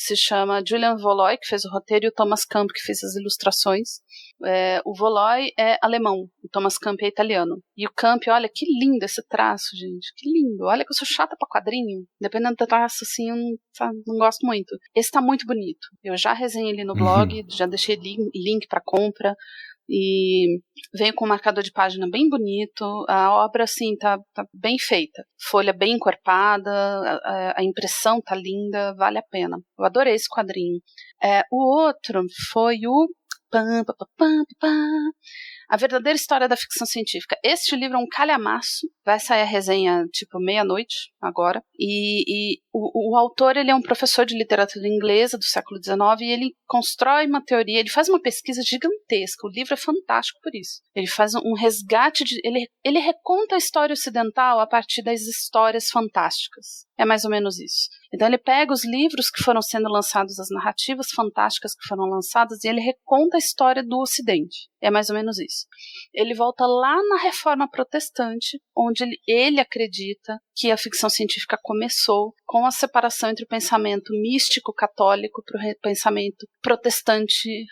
Se chama Julian Voloy, que fez o roteiro, e o Thomas Camp, que fez as ilustrações. O Voloy é alemão, o Thomas Camp é italiano. E o Camp, olha, que lindo esse traço, gente, que lindo. Olha que eu sou chata pra quadrinho. Dependendo do traço, assim, eu não gosto muito. Esse tá muito bonito. Eu já resenhei ele no blog, já deixei link pra compra. E vem com um marcador de página bem bonito, a obra assim tá bem feita, folha bem encorpada, a impressão tá linda, vale a pena. Eu adorei esse quadrinho. O outro foi o A Verdadeira História da Ficção Científica. Este livro é um calhamaço, vai sair a resenha tipo meia-noite agora, e o autor ele é um professor de literatura inglesa do século XIX e ele constrói uma teoria, ele faz uma pesquisa gigantesca, o livro é fantástico por isso. Ele faz um resgate, ele reconta a história ocidental a partir das histórias fantásticas. É mais ou menos isso. Então ele pega os livros que foram sendo lançados, as narrativas fantásticas que foram lançadas, e ele reconta a história do Ocidente. É mais ou menos isso. Ele volta lá na Reforma Protestante, onde ele acredita que a ficção científica começou com a separação entre o pensamento místico católico para o pensamento protestante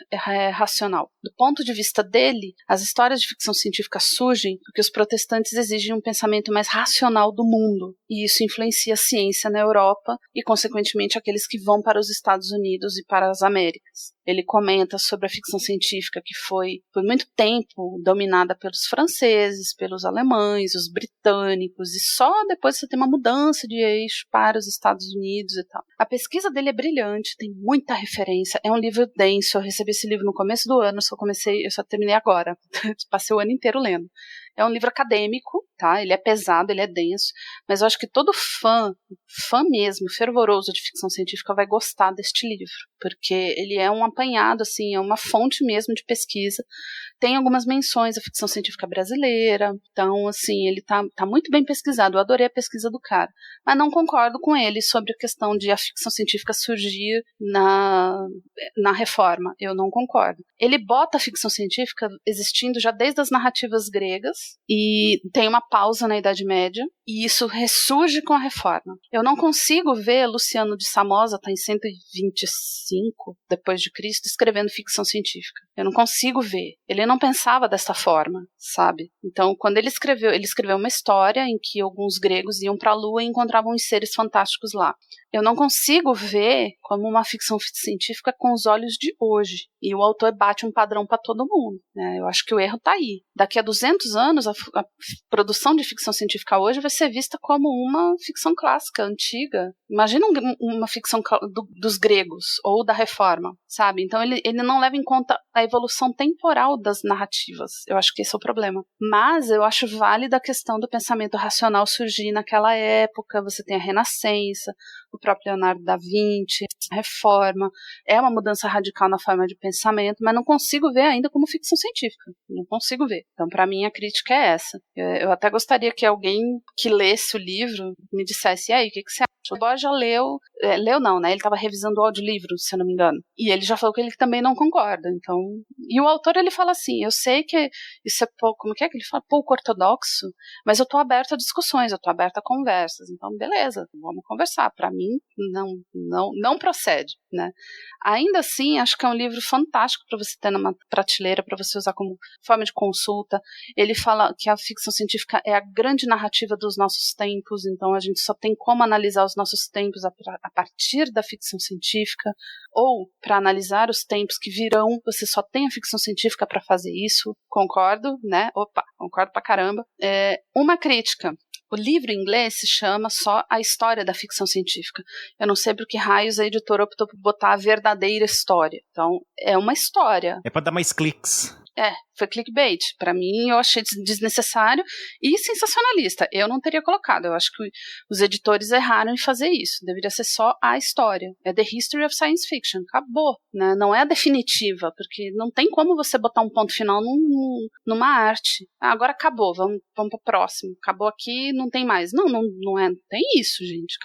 racional. Do ponto de vista dele, as histórias de ficção científica surgem porque os protestantes exigem um pensamento mais racional do mundo, e isso influencia a ciência na Europa e, consequentemente, aqueles que vão para os Estados Unidos e para as Américas. Ele comenta sobre a ficção científica que foi, por muito tempo, dominada pelos franceses, pelos alemães, os britânicos, e só depois você tem uma mudança de eixo para os Estados Unidos e tal. A pesquisa dele é brilhante, tem muita referência, é um livro denso. Eu recebi esse livro no começo do ano, eu só terminei agora, passei o ano inteiro lendo. É um livro acadêmico, tá? Ele é pesado, ele é denso, mas eu acho que todo fã mesmo, fervoroso de ficção científica vai gostar deste livro, porque ele é um apanhado, assim, é uma fonte mesmo de pesquisa. Tem algumas menções à ficção científica brasileira, então, assim, ele tá muito bem pesquisado. Eu adorei a pesquisa do cara, mas não concordo com ele sobre a questão de a ficção científica surgir na Reforma. Eu não concordo. Ele bota a ficção científica existindo já desde as narrativas gregas, e tem uma pausa na Idade Média, e isso ressurge com a Reforma. Eu não consigo ver Luciano de Samoza, tá em 125 depois de Cristo, escrevendo ficção científica. Eu não consigo ver. Ele não pensava dessa forma, sabe? Então, quando ele escreveu uma história em que alguns gregos iam para a Lua e encontravam os seres fantásticos lá. Eu não consigo ver como uma ficção científica com os olhos de hoje. E o autor bate um padrão para todo mundo, né? Eu acho que o erro está aí. Daqui a 200 anos, a produção de ficção científica hoje vai ser vista como uma ficção clássica, antiga. Imagina uma ficção dos gregos ou da Reforma, sabe? Então ele não leva em conta a evolução temporal das narrativas. Eu acho que esse é o problema. Mas eu acho válida a questão do pensamento racional surgir naquela época. Você tem a Renascença, o próprio Leonardo da Vinci, a Reforma. É uma mudança radical na forma de pensamento, mas não consigo ver ainda como ficção científica. Não consigo ver. Então, para mim, a crítica é essa. Eu até gostaria que alguém que lesse o livro me dissesse, e aí, o que você acha? O Borges já leu não, né? Ele estava revisando o audiolivro, se eu não me engano. E ele já falou que ele também não concorda. Então, e o autor, ele fala assim, eu sei que isso é pouco, como que ele fala? Pouco ortodoxo, mas eu estou aberto a discussões, eu estou aberto a conversas. Então, beleza, vamos conversar. Para mim, não procede, né? Ainda assim, acho que é um livro fantástico para você ter numa prateleira, para você usar como forma de consulta. Ele fala que a ficção científica é a grande narrativa dos nossos tempos, então a gente só tem como analisar os nossos tempos a partir da ficção científica, ou para analisar os tempos que virão, você só tem a ficção científica para fazer isso. Concordo, né? Concordo pra caramba. Uma crítica. O livro em inglês se chama só A História da Ficção Científica. Eu não sei por que raios a editora optou por botar a verdadeira história. Então, é uma história. É para dar mais cliques. Foi clickbait. Para mim, eu achei desnecessário e sensacionalista. Eu não teria colocado. Eu acho que os editores erraram em fazer isso. Deveria ser só a história. É The History of Science Fiction. Acabou, né? Não é a definitiva, porque não tem como você botar um ponto final numa arte. Agora acabou, vamos para o próximo. Acabou aqui, não tem mais. Não é. Tem isso, gente.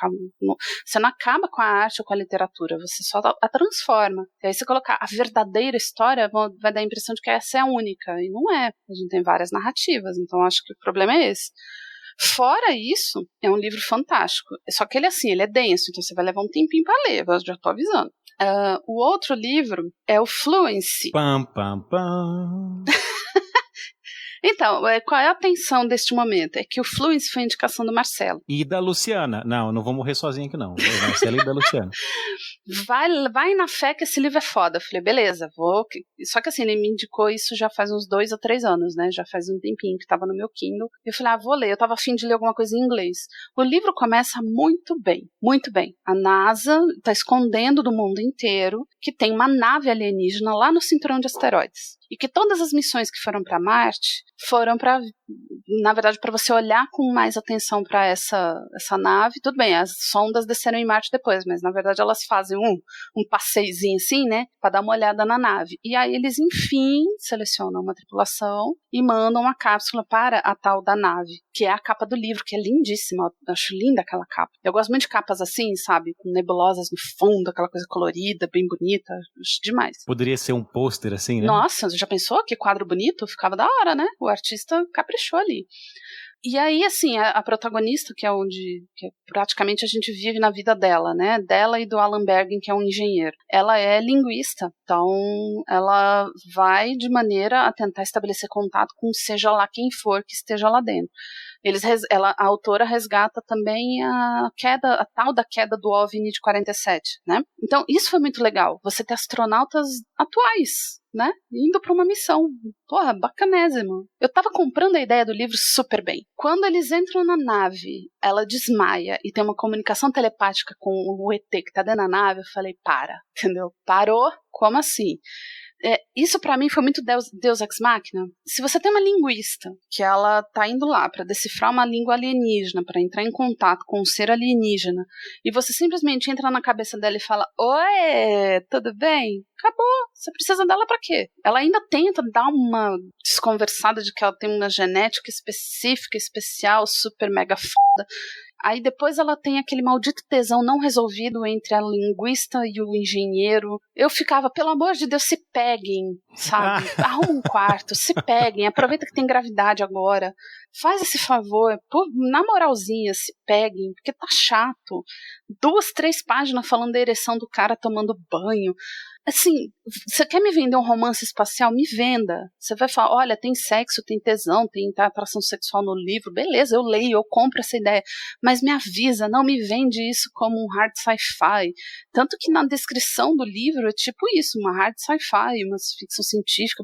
Você não acaba com a arte ou com a literatura. Você só a transforma. E aí você colocar a verdadeira história, vai dar a impressão de que essa é a única. E não é. A gente tem várias narrativas, então acho que o problema é esse. Fora isso, é um livro fantástico. Só que ele é denso, então você vai levar um tempinho para ler, eu já tô avisando. O outro livro é o Fluency. Pam, pam, pam. Então, qual é a tensão deste momento? É que o Fluency foi a indicação do Marcelo. E da Luciana. Não vou morrer sozinho aqui não. O Marcelo e da Luciana. Vai na fé que esse livro é foda. Eu falei, beleza, vou. Só que assim, ele me indicou isso já faz uns 2 ou 3 anos, né? Já faz um tempinho que tava no meu Kindle. Eu falei, vou ler. Eu tava afim de ler alguma coisa em inglês. O livro começa muito bem, muito bem. A NASA tá escondendo do mundo inteiro que tem uma nave alienígena lá no cinturão de asteroides. E que todas as missões que foram para Marte foram para, na verdade, para você olhar com mais atenção para essa nave. Tudo bem, as sondas desceram em Marte depois, mas na verdade elas fazem um passeizinho assim, né, para dar uma olhada na nave. E aí eles, enfim, selecionam uma tripulação e mandam uma cápsula para a tal da nave, que é a capa do livro, que é lindíssima. Eu acho linda aquela capa. Eu gosto muito de capas assim, sabe, com nebulosas no fundo, aquela coisa colorida, bem bonita. Acho demais. Poderia ser um pôster assim, né? Nossa, já pensou? Que quadro bonito? Ficava da hora, né? O artista caprichou ali. E aí, assim, a protagonista, que praticamente a gente vive na vida dela, né? Dela e do Alan Bergen, que é um engenheiro. Ela é linguista, então ela vai de maneira a tentar estabelecer contato com seja lá quem for que esteja lá dentro. A autora resgata também a tal da queda do OVNI de 47, né? Então, isso foi muito legal. Você ter astronautas atuais, né? Indo para uma missão. Porra, bacanésimo. Eu tava comprando a ideia do livro super bem. Quando eles entram na nave, ela desmaia e tem uma comunicação telepática com o ET que tá dentro da nave, eu falei, entendeu? Parou? Como assim? Isso pra mim foi muito Deus Ex Machina. Se você tem uma linguista que ela tá indo lá pra decifrar uma língua alienígena, pra entrar em contato com um ser alienígena, e você simplesmente entra na cabeça dela e fala, oi, tudo bem? Acabou, você precisa dela pra quê? Ela ainda tenta dar uma desconversada de que ela tem uma genética específica, especial, super mega foda. Aí depois ela tem aquele maldito tesão não resolvido entre a linguista e o engenheiro. Eu ficava, pelo amor de Deus, se peguem, sabe? Arruma um quarto, se peguem, aproveita que tem gravidade agora. Faz esse favor, na moralzinha, se peguem, porque tá chato. 2, 3 páginas falando da ereção do cara tomando banho. Assim, você quer me vender um romance espacial? Me venda. Você vai falar, olha, tem sexo, tem tesão, tem atração sexual no livro. Beleza, eu leio, eu compro essa ideia. Mas me avisa, não me vende isso como um hard sci-fi. Tanto que na descrição do livro é tipo isso, uma hard sci-fi, uma ficção científica.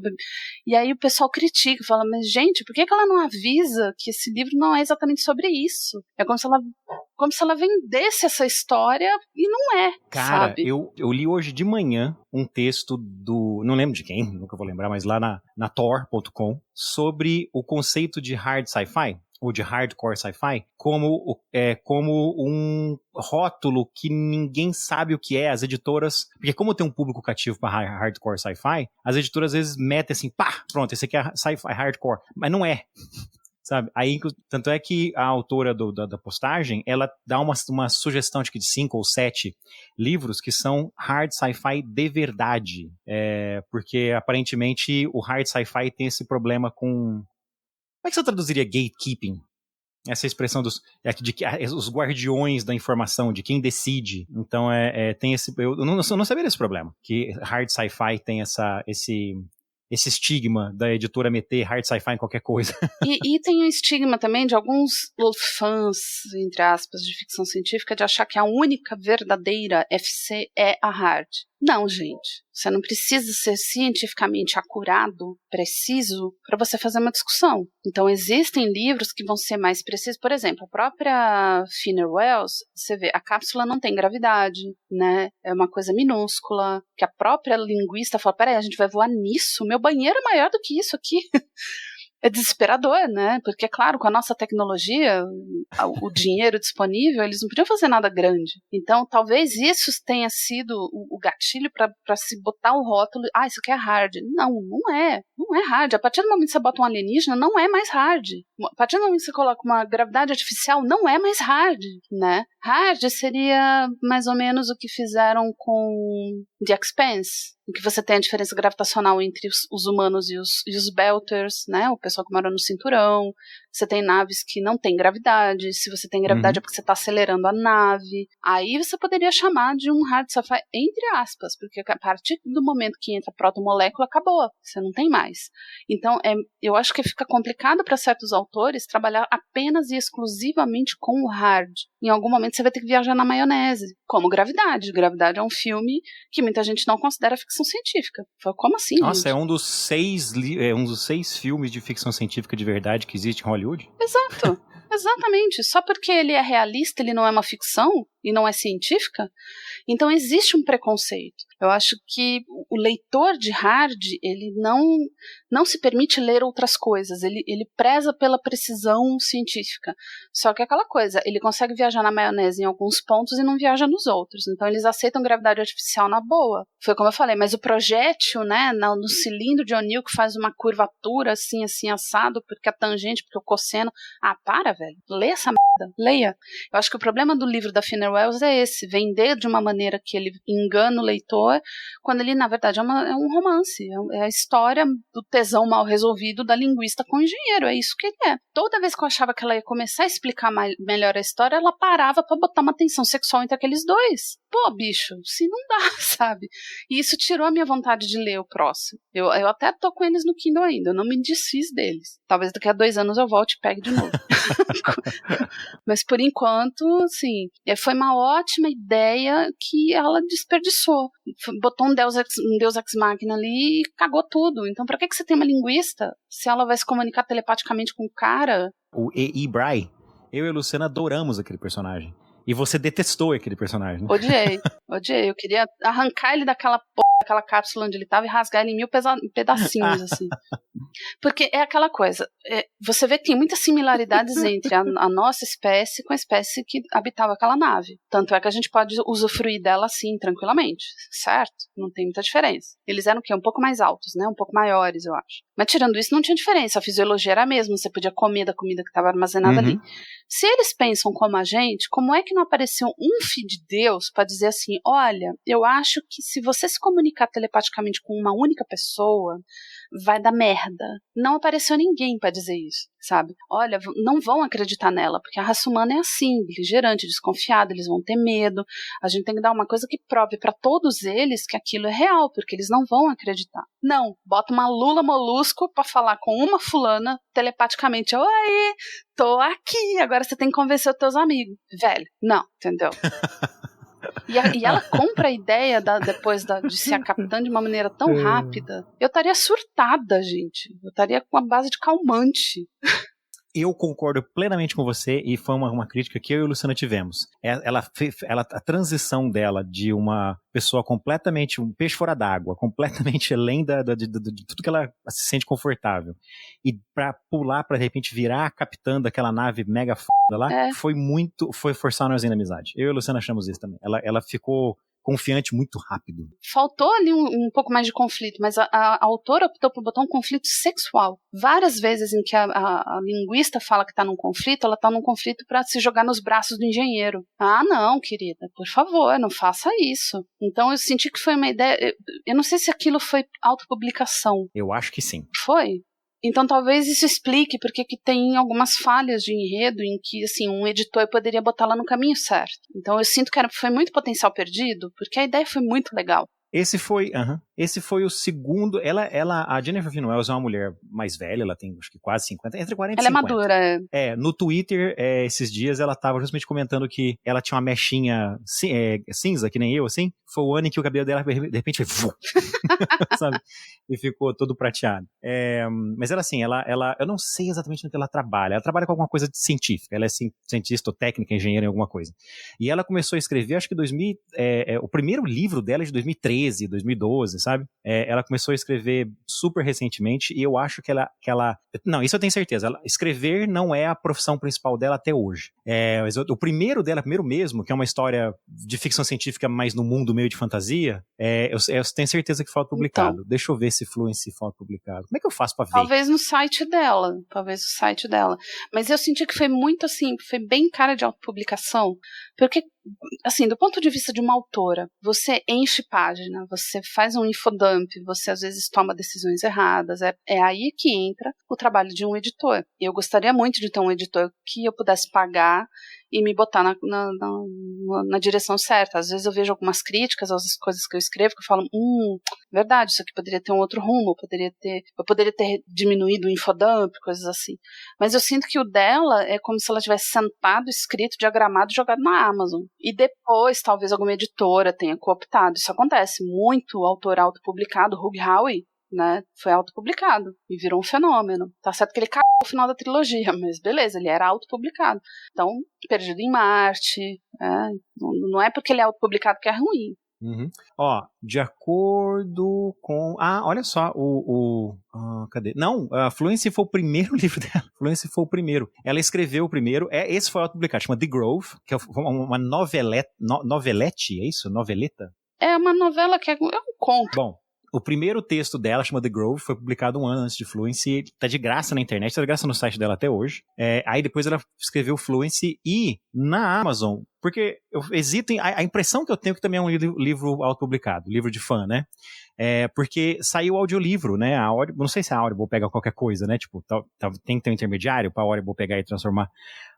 E aí o pessoal critica, fala, mas gente, por que ela não avisa que esse livro não é exatamente sobre isso? É como se ela vendesse essa história e não é, cara, sabe? Eu li hoje de manhã um texto não lembro de quem, nunca vou lembrar, mas lá na Tor.com, sobre o conceito de hard sci-fi, ou de hardcore sci-fi, como um rótulo que ninguém sabe o que é, as editoras, porque como tem um público cativo para hardcore sci-fi, as editoras às vezes metem assim, pá, pronto, esse aqui é sci-fi hardcore, mas não é. Sabe? Aí, tanto é que a autora da postagem, ela dá uma sugestão de 5 ou 7 livros que são hard sci-fi de verdade. Porque, aparentemente, o hard sci-fi tem esse problema com... Como é que você traduziria gatekeeping? Essa expressão os guardiões da informação, de quem decide. Então, tem esse... Eu não sabia desse problema, que hard sci-fi tem esse estigma da editora meter hard sci-fi em qualquer coisa. E tem um estigma também de alguns fãs, entre aspas, de ficção científica, de achar que a única verdadeira FC é a hard. Não, gente. Você não precisa ser cientificamente acurado, preciso, para você fazer uma discussão. Então, existem livros que vão ser mais precisos. Por exemplo, a própria Finer Wells, você vê, a cápsula não tem gravidade, né? É uma coisa minúscula, que a própria linguista fala, peraí, a gente vai voar nisso? Meu banheiro é maior do que isso aqui. É desesperador, né? Porque, é claro, com a nossa tecnologia, o dinheiro disponível, eles não podiam fazer nada grande. Então, talvez isso tenha sido o gatilho para se botar o rótulo, isso aqui é hard. Não, não é. Não é hard. A partir do momento que você bota um alienígena, não é mais hard. A partir do momento que você coloca uma gravidade artificial, não é mais hard, né? Hard seria mais ou menos o que fizeram com The Expanse, em que você tem a diferença gravitacional entre os humanos e os Belters, né? O pessoal que mora no cinturão. Você tem naves que não têm gravidade. Se você tem gravidade é porque você está acelerando a nave. Aí você poderia chamar de um hard sci-fi, entre aspas, porque a partir do momento que entra a protomolécula, acabou. Você não tem mais. Então, eu acho que fica complicado para certos autores trabalhar apenas e exclusivamente com o hard. Em algum momento você vai ter que viajar na maionese, como Gravidade. Gravidade é um filme que muita gente não considera ficção científica. Como assim, Nossa, gente? é um dos 6 filmes de ficção científica de verdade que existe em Hollywood? Exato, exatamente. Só porque ele é realista, ele não é uma ficção e não é científica, então existe um preconceito. Eu acho que o leitor de hard, ele não se permite ler outras coisas, ele preza pela precisão científica. Só que é aquela coisa, ele consegue viajar na maionese em alguns pontos e não viaja nos outros. Então eles aceitam gravidade artificial na boa. Foi como eu falei, mas o projétil, né, no cilindro de O'Neill que faz uma curvatura assim, assado, porque a tangente, porque o cosseno... para, velho. Lê essa merda. Leia. Eu acho que o problema do livro da Finer Gardner Wells é esse, vender de uma maneira que ele engana o leitor, quando ele, na verdade, é um romance, é a história do tesão mal resolvido da linguista com o engenheiro, é isso que ele é. Toda vez que eu achava que ela ia começar a explicar melhor a história, ela parava pra botar uma tensão sexual entre aqueles dois. Pô, bicho, se não dá, sabe? E isso tirou a minha vontade de ler o próximo. Eu até tô com eles no Kindle ainda, eu não me desfiz deles. Talvez daqui a 2 anos eu volte e pegue de novo. Mas por enquanto, assim, foi uma ótima ideia que ela desperdiçou. Botou um Deus Ex Machina ali e cagou tudo. Então pra que você tem uma linguista se ela vai se comunicar telepaticamente com o cara? O E.E. Bry, eu e a Luciana adoramos aquele personagem. E você detestou aquele personagem, né? Odiei. Eu queria arrancar ele daquela cápsula onde ele estava e rasgar ele em 1000 pedacinhos, assim. Porque é aquela coisa, você vê que tem muitas similaridades entre a nossa espécie com a espécie que habitava aquela nave. Tanto é que a gente pode usufruir dela assim, tranquilamente, certo? Não tem muita diferença. Eles eram o quê? Um pouco mais altos, né? Um pouco maiores, eu acho. Mas tirando isso, não tinha diferença. A fisiologia era a mesma, você podia comer da comida que estava armazenada ali. Se eles pensam como a gente, como é que não apareceu um filho de Deus para dizer assim, olha, eu acho que se você se comunicar telepaticamente com uma única pessoa, vai dar merda. Não apareceu ninguém para dizer isso, sabe? Olha, não vão acreditar nela, porque a raça humana é assim, beligerante, desconfiada, eles vão ter medo. A gente tem que dar uma coisa que prove para todos eles que aquilo é real, porque eles não vão acreditar. Não, bota uma Lula Molusco para falar com uma fulana telepaticamente. Oi, tô aqui, agora você tem que convencer os teus amigos. Velho, não, entendeu? E ela compra a ideia depois de ser a capitã de uma maneira tão rápida. Eu estaria surtada, gente. Eu estaria com a base de calmante. Eu concordo plenamente com você e foi uma crítica que eu e a Luciana tivemos. A transição dela de uma pessoa completamente, um peixe fora d'água, completamente além de tudo que ela se sente confortável, e pra pular, pra de repente virar a capitã daquela nave mega foda lá, foi forçar nós na amizade. Eu e a Luciana achamos isso também. Ela ficou confiante muito rápido. Faltou ali um pouco mais de conflito, mas a autora optou por botar um conflito sexual. Várias vezes em que a linguista fala que tá num conflito, ela tá num conflito para se jogar nos braços do engenheiro. Ah, não, querida, por favor, não faça isso. Então eu senti que foi uma ideia. Eu não sei se aquilo foi autopublicação. Eu acho que sim. Foi? Então talvez isso explique porque que tem algumas falhas de enredo em que assim, um editor poderia botá-la no caminho certo. Então eu sinto que foi muito potencial perdido, porque a ideia foi muito legal. Esse foi o segundo. A Jennifer Finnell é uma mulher mais velha, ela tem acho que quase 50, entre 40 e 50. Ela é madura. No Twitter, esses dias, ela tava justamente comentando que ela tinha uma mechinha cinza, que nem eu, assim. Foi o ano em que o cabelo dela, de repente, foi sabe? E ficou todo prateado. Mas ela, assim, eu não sei exatamente no que ela trabalha. Ela trabalha com alguma coisa científica. Ela é cientista ou técnica, engenheira em alguma coisa. E ela começou a escrever, acho que o primeiro livro dela é de 2013, 2012, sabe? Ela começou a escrever super recentemente e eu acho que ela... Não, isso eu tenho certeza. Escrever não é a profissão principal dela até hoje. Mas o primeiro dela, primeiro mesmo, que é uma história de ficção científica, mas no mundo meio de fantasia, eu tenho certeza que foi autopublicado. Então, deixa eu ver se Fluency foi autopublicado. Como é que eu faço pra ver? Talvez no site dela. Mas eu senti que foi muito assim, foi bem cara de autopublicação, porque assim, do ponto de vista de uma autora, você enche página, você faz um infodump, você às vezes toma decisões erradas, é aí que entra o trabalho de um editor. Eu gostaria muito de ter um editor que eu pudesse pagar e me botar na direção certa. Às vezes eu vejo algumas críticas às coisas que eu escrevo, que eu falo, verdade, isso aqui poderia ter um outro rumo, eu poderia ter diminuído o infodump, coisas assim. Mas eu sinto que o dela é como se ela tivesse sentado, escrito, diagramado e jogado na Amazon. E depois, talvez alguma editora tenha cooptado. Isso acontece. Muito autor autopublicado, Hugh Howey, né, foi autopublicado e virou um fenômeno. Tá certo que ele caiu no final da trilogia, mas beleza, ele era autopublicado. Então, Perdido em Marte, não é porque ele é autopublicado que é ruim. Uhum. De acordo com... olha só, cadê? Não, a Fluency foi o primeiro livro dela. Fluency foi o primeiro. Ela escreveu o primeiro, esse foi autopublicado, chama The Grove, que é uma novelete, é isso? Noveleta? É uma novela que é um conto. Bom, o primeiro texto dela, chama The Grove, foi publicado um ano antes de Fluency, tá de graça na internet, tá de graça no site dela até hoje. Aí depois ela escreveu Fluency e na Amazon, porque eu hesito a impressão que eu tenho que também é um livro autopublicado, livro de fã, né? Porque saiu o audiolivro, né? Não sei se a Audible pega qualquer coisa, né? Tipo, tem que ter um intermediário para a Audible pegar e transformar.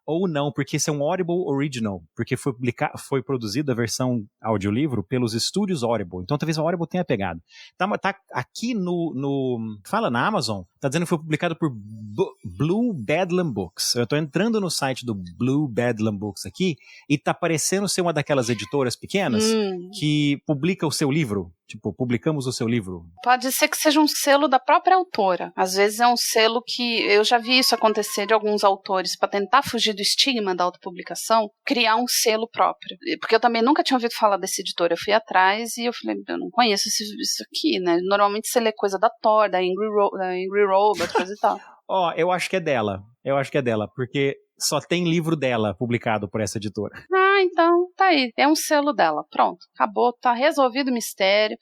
Ou não, porque esse é um Audible Original, porque foi produzida a versão audiolivro pelos estúdios Audible. Então talvez a Audible tenha pegado. Tá aqui fala na Amazon, tá dizendo que foi publicado por Blue Bedlam Books. Eu tô entrando no site do Blue Bedlam Books aqui e tá parecendo ser uma daquelas editoras pequenas que publica o seu livro. Tipo, publicamos o seu livro. Pode ser que seja um selo da própria autora. Às vezes é um selo que... Eu já vi isso acontecer de alguns autores, para tentar fugir do estigma da autopublicação, criar um selo próprio. Porque eu também nunca tinha ouvido falar desse editor. Eu fui atrás e eu falei, eu não conheço isso aqui, né? Normalmente você lê coisa da Thor, da Angry Robot, coisa e tal. Eu acho que é dela. Porque só tem livro dela publicado por essa editora. Então, tá aí. É um selo dela. Pronto, acabou, tá resolvido o mistério.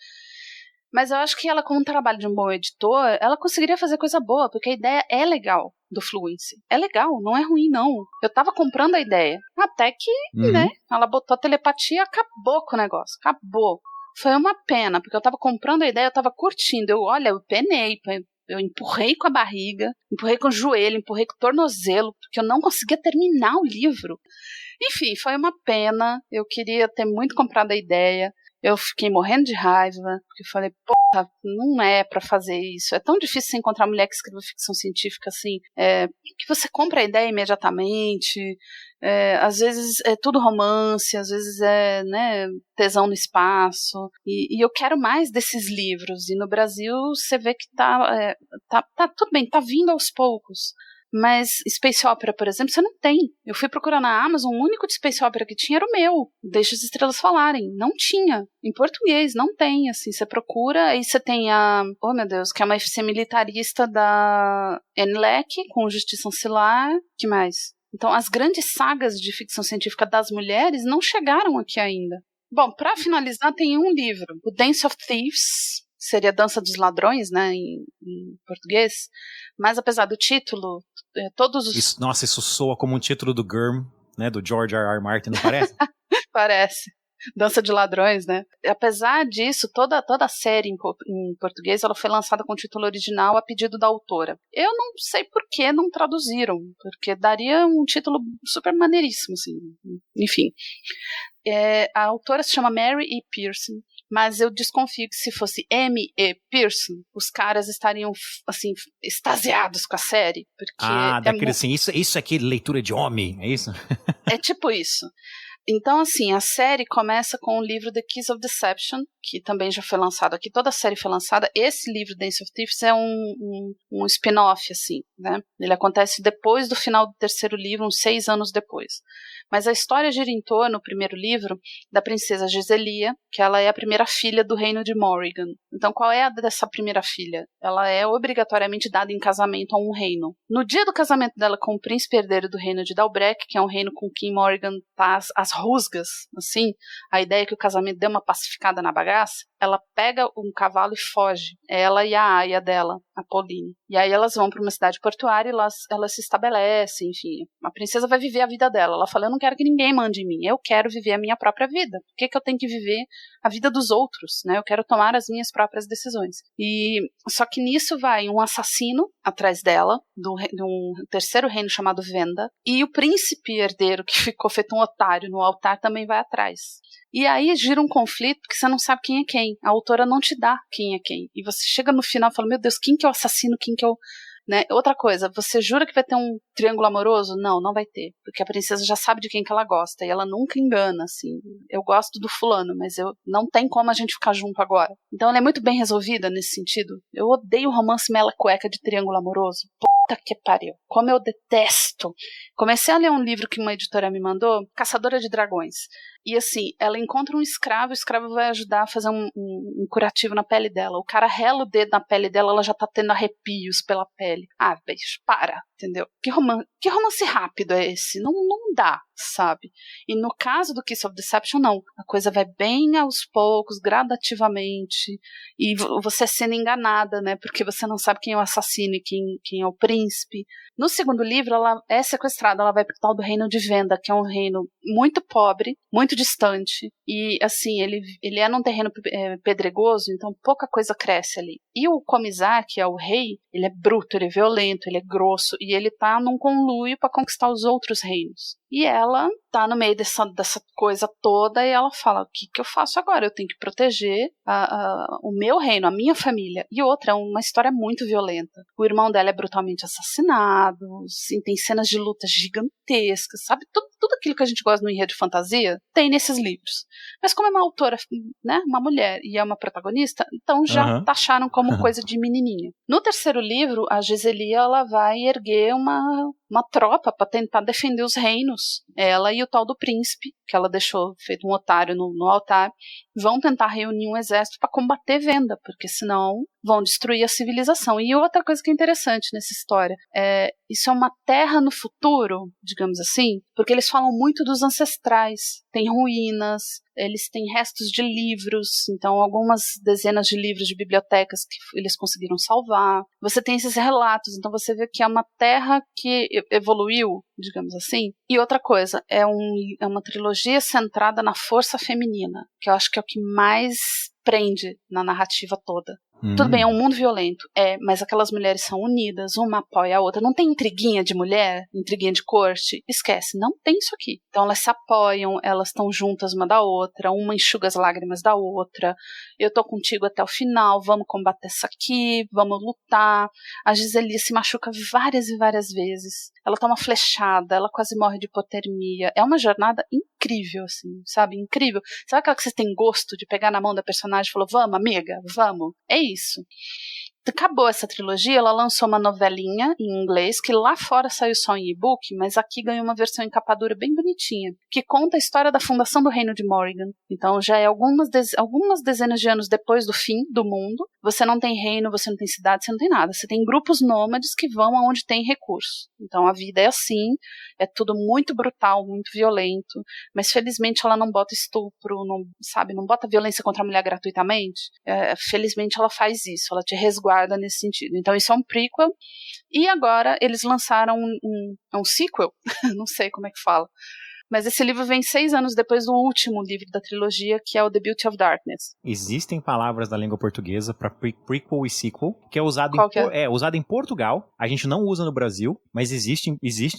Mas eu acho que ela, como trabalho de um bom editor, ela conseguiria fazer coisa boa, porque a ideia é legal do Fluency. É legal, não é ruim, não. Eu tava comprando a ideia. Até que, né, ela botou a telepatia e acabou com o negócio. Acabou. Foi uma pena, porque eu tava comprando a ideia, eu tava curtindo. Eu penei, eu empurrei com a barriga, empurrei com o joelho, empurrei com o tornozelo, porque eu não conseguia terminar o livro. Enfim, foi uma pena. Eu queria ter muito comprado a ideia. Eu fiquei morrendo de raiva, porque eu falei, não é pra fazer isso. É tão difícil você encontrar mulher que escreva ficção científica assim, que você compra a ideia imediatamente. Às vezes é tudo romance, às vezes é, né, tesão no espaço. E eu quero mais desses livros. E no Brasil você vê que tá tudo bem, tá vindo aos poucos. Mas Space Opera, por exemplo, você não tem. Eu fui procurar na Amazon, o único de Space Opera que tinha era o meu. Deixa as Estrelas Falarem. Não tinha. Em português, não tem. Assim, você procura, aí você tem oh meu Deus, que é uma FC militarista da NLEC, com Justiça Ancilar. Que mais? Então, as grandes sagas de ficção científica das mulheres não chegaram aqui ainda. Bom, para finalizar, tem um livro, o Dance of Thieves, seria Dança dos Ladrões, né, em português, mas apesar do título, todos os... Isso soa como um título do GURM, né, do George R.R. Martin, não parece? Parece. Dança de Ladrões, né? Apesar disso, toda a série em português ela foi lançada com o título original a pedido da autora. Eu não sei por que não traduziram, porque daria um título super maneiríssimo, assim. Enfim. A autora se chama Mary E. Pearson, mas eu desconfio que se fosse M. E. Pearson, os caras estariam, assim, extasiados com a série. Porque daquele assim, isso aqui leitura de homem, é isso? É tipo isso. Então, assim, a série começa com o livro The Keys of Deception, que também já foi lançado aqui, toda a série foi lançada. Esse livro, Dance of Thieves, é um spin-off, assim, né? Ele acontece depois do final do terceiro livro, uns 6 anos depois. Mas a história gira em torno, no primeiro livro, da princesa Giselia, que ela é a primeira filha do reino de Morrigan. Então, qual é a dessa primeira filha? Ela é obrigatoriamente dada em casamento a um reino. No dia do casamento dela com o príncipe herdeiro do reino de Dalbrek, que é um reino com quem Morrigan tá às rusgas, assim, a ideia é que o casamento deu uma pacificada na bagaça, ela pega um cavalo e foge. Ela e a aia dela, a Pauline. E aí elas vão para uma cidade portuária e elas se estabelecem, enfim. A princesa vai viver a vida dela. Ela fala, eu não quero que ninguém mande em mim. Eu quero viver a minha própria vida. Por que eu tenho que viver a vida dos outros, né? Eu quero tomar as minhas próprias decisões. Só que nisso vai um assassino atrás dela, de um terceiro reino chamado Venda, e o príncipe herdeiro, que ficou feito um otário no altar, também vai atrás. E aí gira um conflito porque você não sabe quem é quem. A autora não te dá quem é quem. E você chega no final e fala, meu Deus, quem que é o assassino, quem que é o... Né? Outra coisa, você jura que vai ter um triângulo amoroso? Não, não vai ter. Porque a princesa já sabe de quem que ela gosta. E ela nunca engana, assim. Eu gosto do fulano, mas não tem como a gente ficar junto agora. Então ela é muito bem resolvida nesse sentido. Eu odeio romance mela cueca de triângulo amoroso. Puta que pariu. Como eu detesto. Comecei a ler um livro que uma editora me mandou, Caçadora de Dragões. E assim, ela encontra um escravo, o escravo vai ajudar a fazer um curativo na pele dela. O cara rela o dedo na pele dela, ela já tá tendo arrepios pela pele. Ah, bicho, para. entendeu? Que romance rápido é esse? Não dá, sabe? E no caso do Kiss of Deception, não. A coisa vai bem aos poucos, gradativamente, e você é sendo enganada, né? Porque você não sabe quem é o assassino e quem é o príncipe. No segundo livro, ela é sequestrada, ela vai pro tal do Reino de Venda, que é um reino muito pobre, muito distante, e assim, ele é num terreno pedregoso, então pouca coisa cresce ali. E o Comisar, que é o rei, ele é bruto, ele é violento, ele é grosso, e ele tá num conluio para conquistar os outros reinos. E ela tá no meio dessa coisa toda e ela fala, o que eu faço agora? Eu tenho que proteger o meu reino, a minha família. E outra, é uma história muito violenta. O irmão dela é brutalmente assassinado, assim, tem cenas de luta gigantescas, sabe? Tudo aquilo que a gente gosta no enredo de fantasia tem nesses livros. Mas como é uma autora, né, uma mulher e é uma protagonista, então já taxaram como coisa de menininha. No terceiro livro, a Giseli, ela vai erguer uma tropa para tentar defender os reinos. Ela e o tal do príncipe, que ela deixou feito um otário no altar, vão tentar reunir um exército para combater Venda, porque senão vão destruir a civilização. E outra coisa que é interessante nessa história, isso é uma terra no futuro, digamos assim, porque eles falam muito dos ancestrais. Tem ruínas, eles têm restos de livros, então algumas dezenas de livros de bibliotecas que eles conseguiram salvar. Você tem esses relatos, então você vê que é uma terra que evoluiu, digamos assim. E outra coisa, é uma trilogia centrada na força feminina, que eu acho que é o que mais prende na narrativa toda. Tudo bem, é um mundo violento, mas aquelas mulheres são unidas, uma apoia a outra. Não tem intriguinha de mulher, intriguinha de corte, esquece, não tem isso aqui. Então elas se apoiam, elas estão juntas uma da outra, uma enxuga as lágrimas da outra. Eu tô contigo até o final, vamos combater isso aqui, vamos lutar. A Giseli se machuca várias e várias vezes. Ela toma flechada, ela quase morre de hipotermia. É uma jornada incrível, assim, sabe? Incrível. Sabe aquela que você tem gosto de pegar na mão da personagem e falou, vamos, amiga, vamos? É isso. Acabou essa trilogia, ela lançou uma novelinha em inglês, que lá fora saiu só em e-book, mas aqui ganhou uma versão em capa dura bem bonitinha, que conta a história da fundação do Reino de Morrigan. Então já é algumas dezenas de anos depois do fim do mundo. Você não tem reino, você não tem cidade, você não tem nada. Você tem grupos nômades que vão aonde tem recurso. Então a vida é assim, é tudo muito brutal, muito violento, mas felizmente ela não bota estupro, não bota violência contra a mulher gratuitamente. Felizmente ela faz isso, ela te resguarda nesse sentido. Então isso é um prequel, e agora eles lançaram um sequel, não sei como é que fala, mas esse livro vem 6 anos depois do último livro da trilogia, que é o The Beauty of Darkness. Existem palavras da língua portuguesa para prequel e sequel, que é usado usado em Portugal. A gente não usa no Brasil, mas existe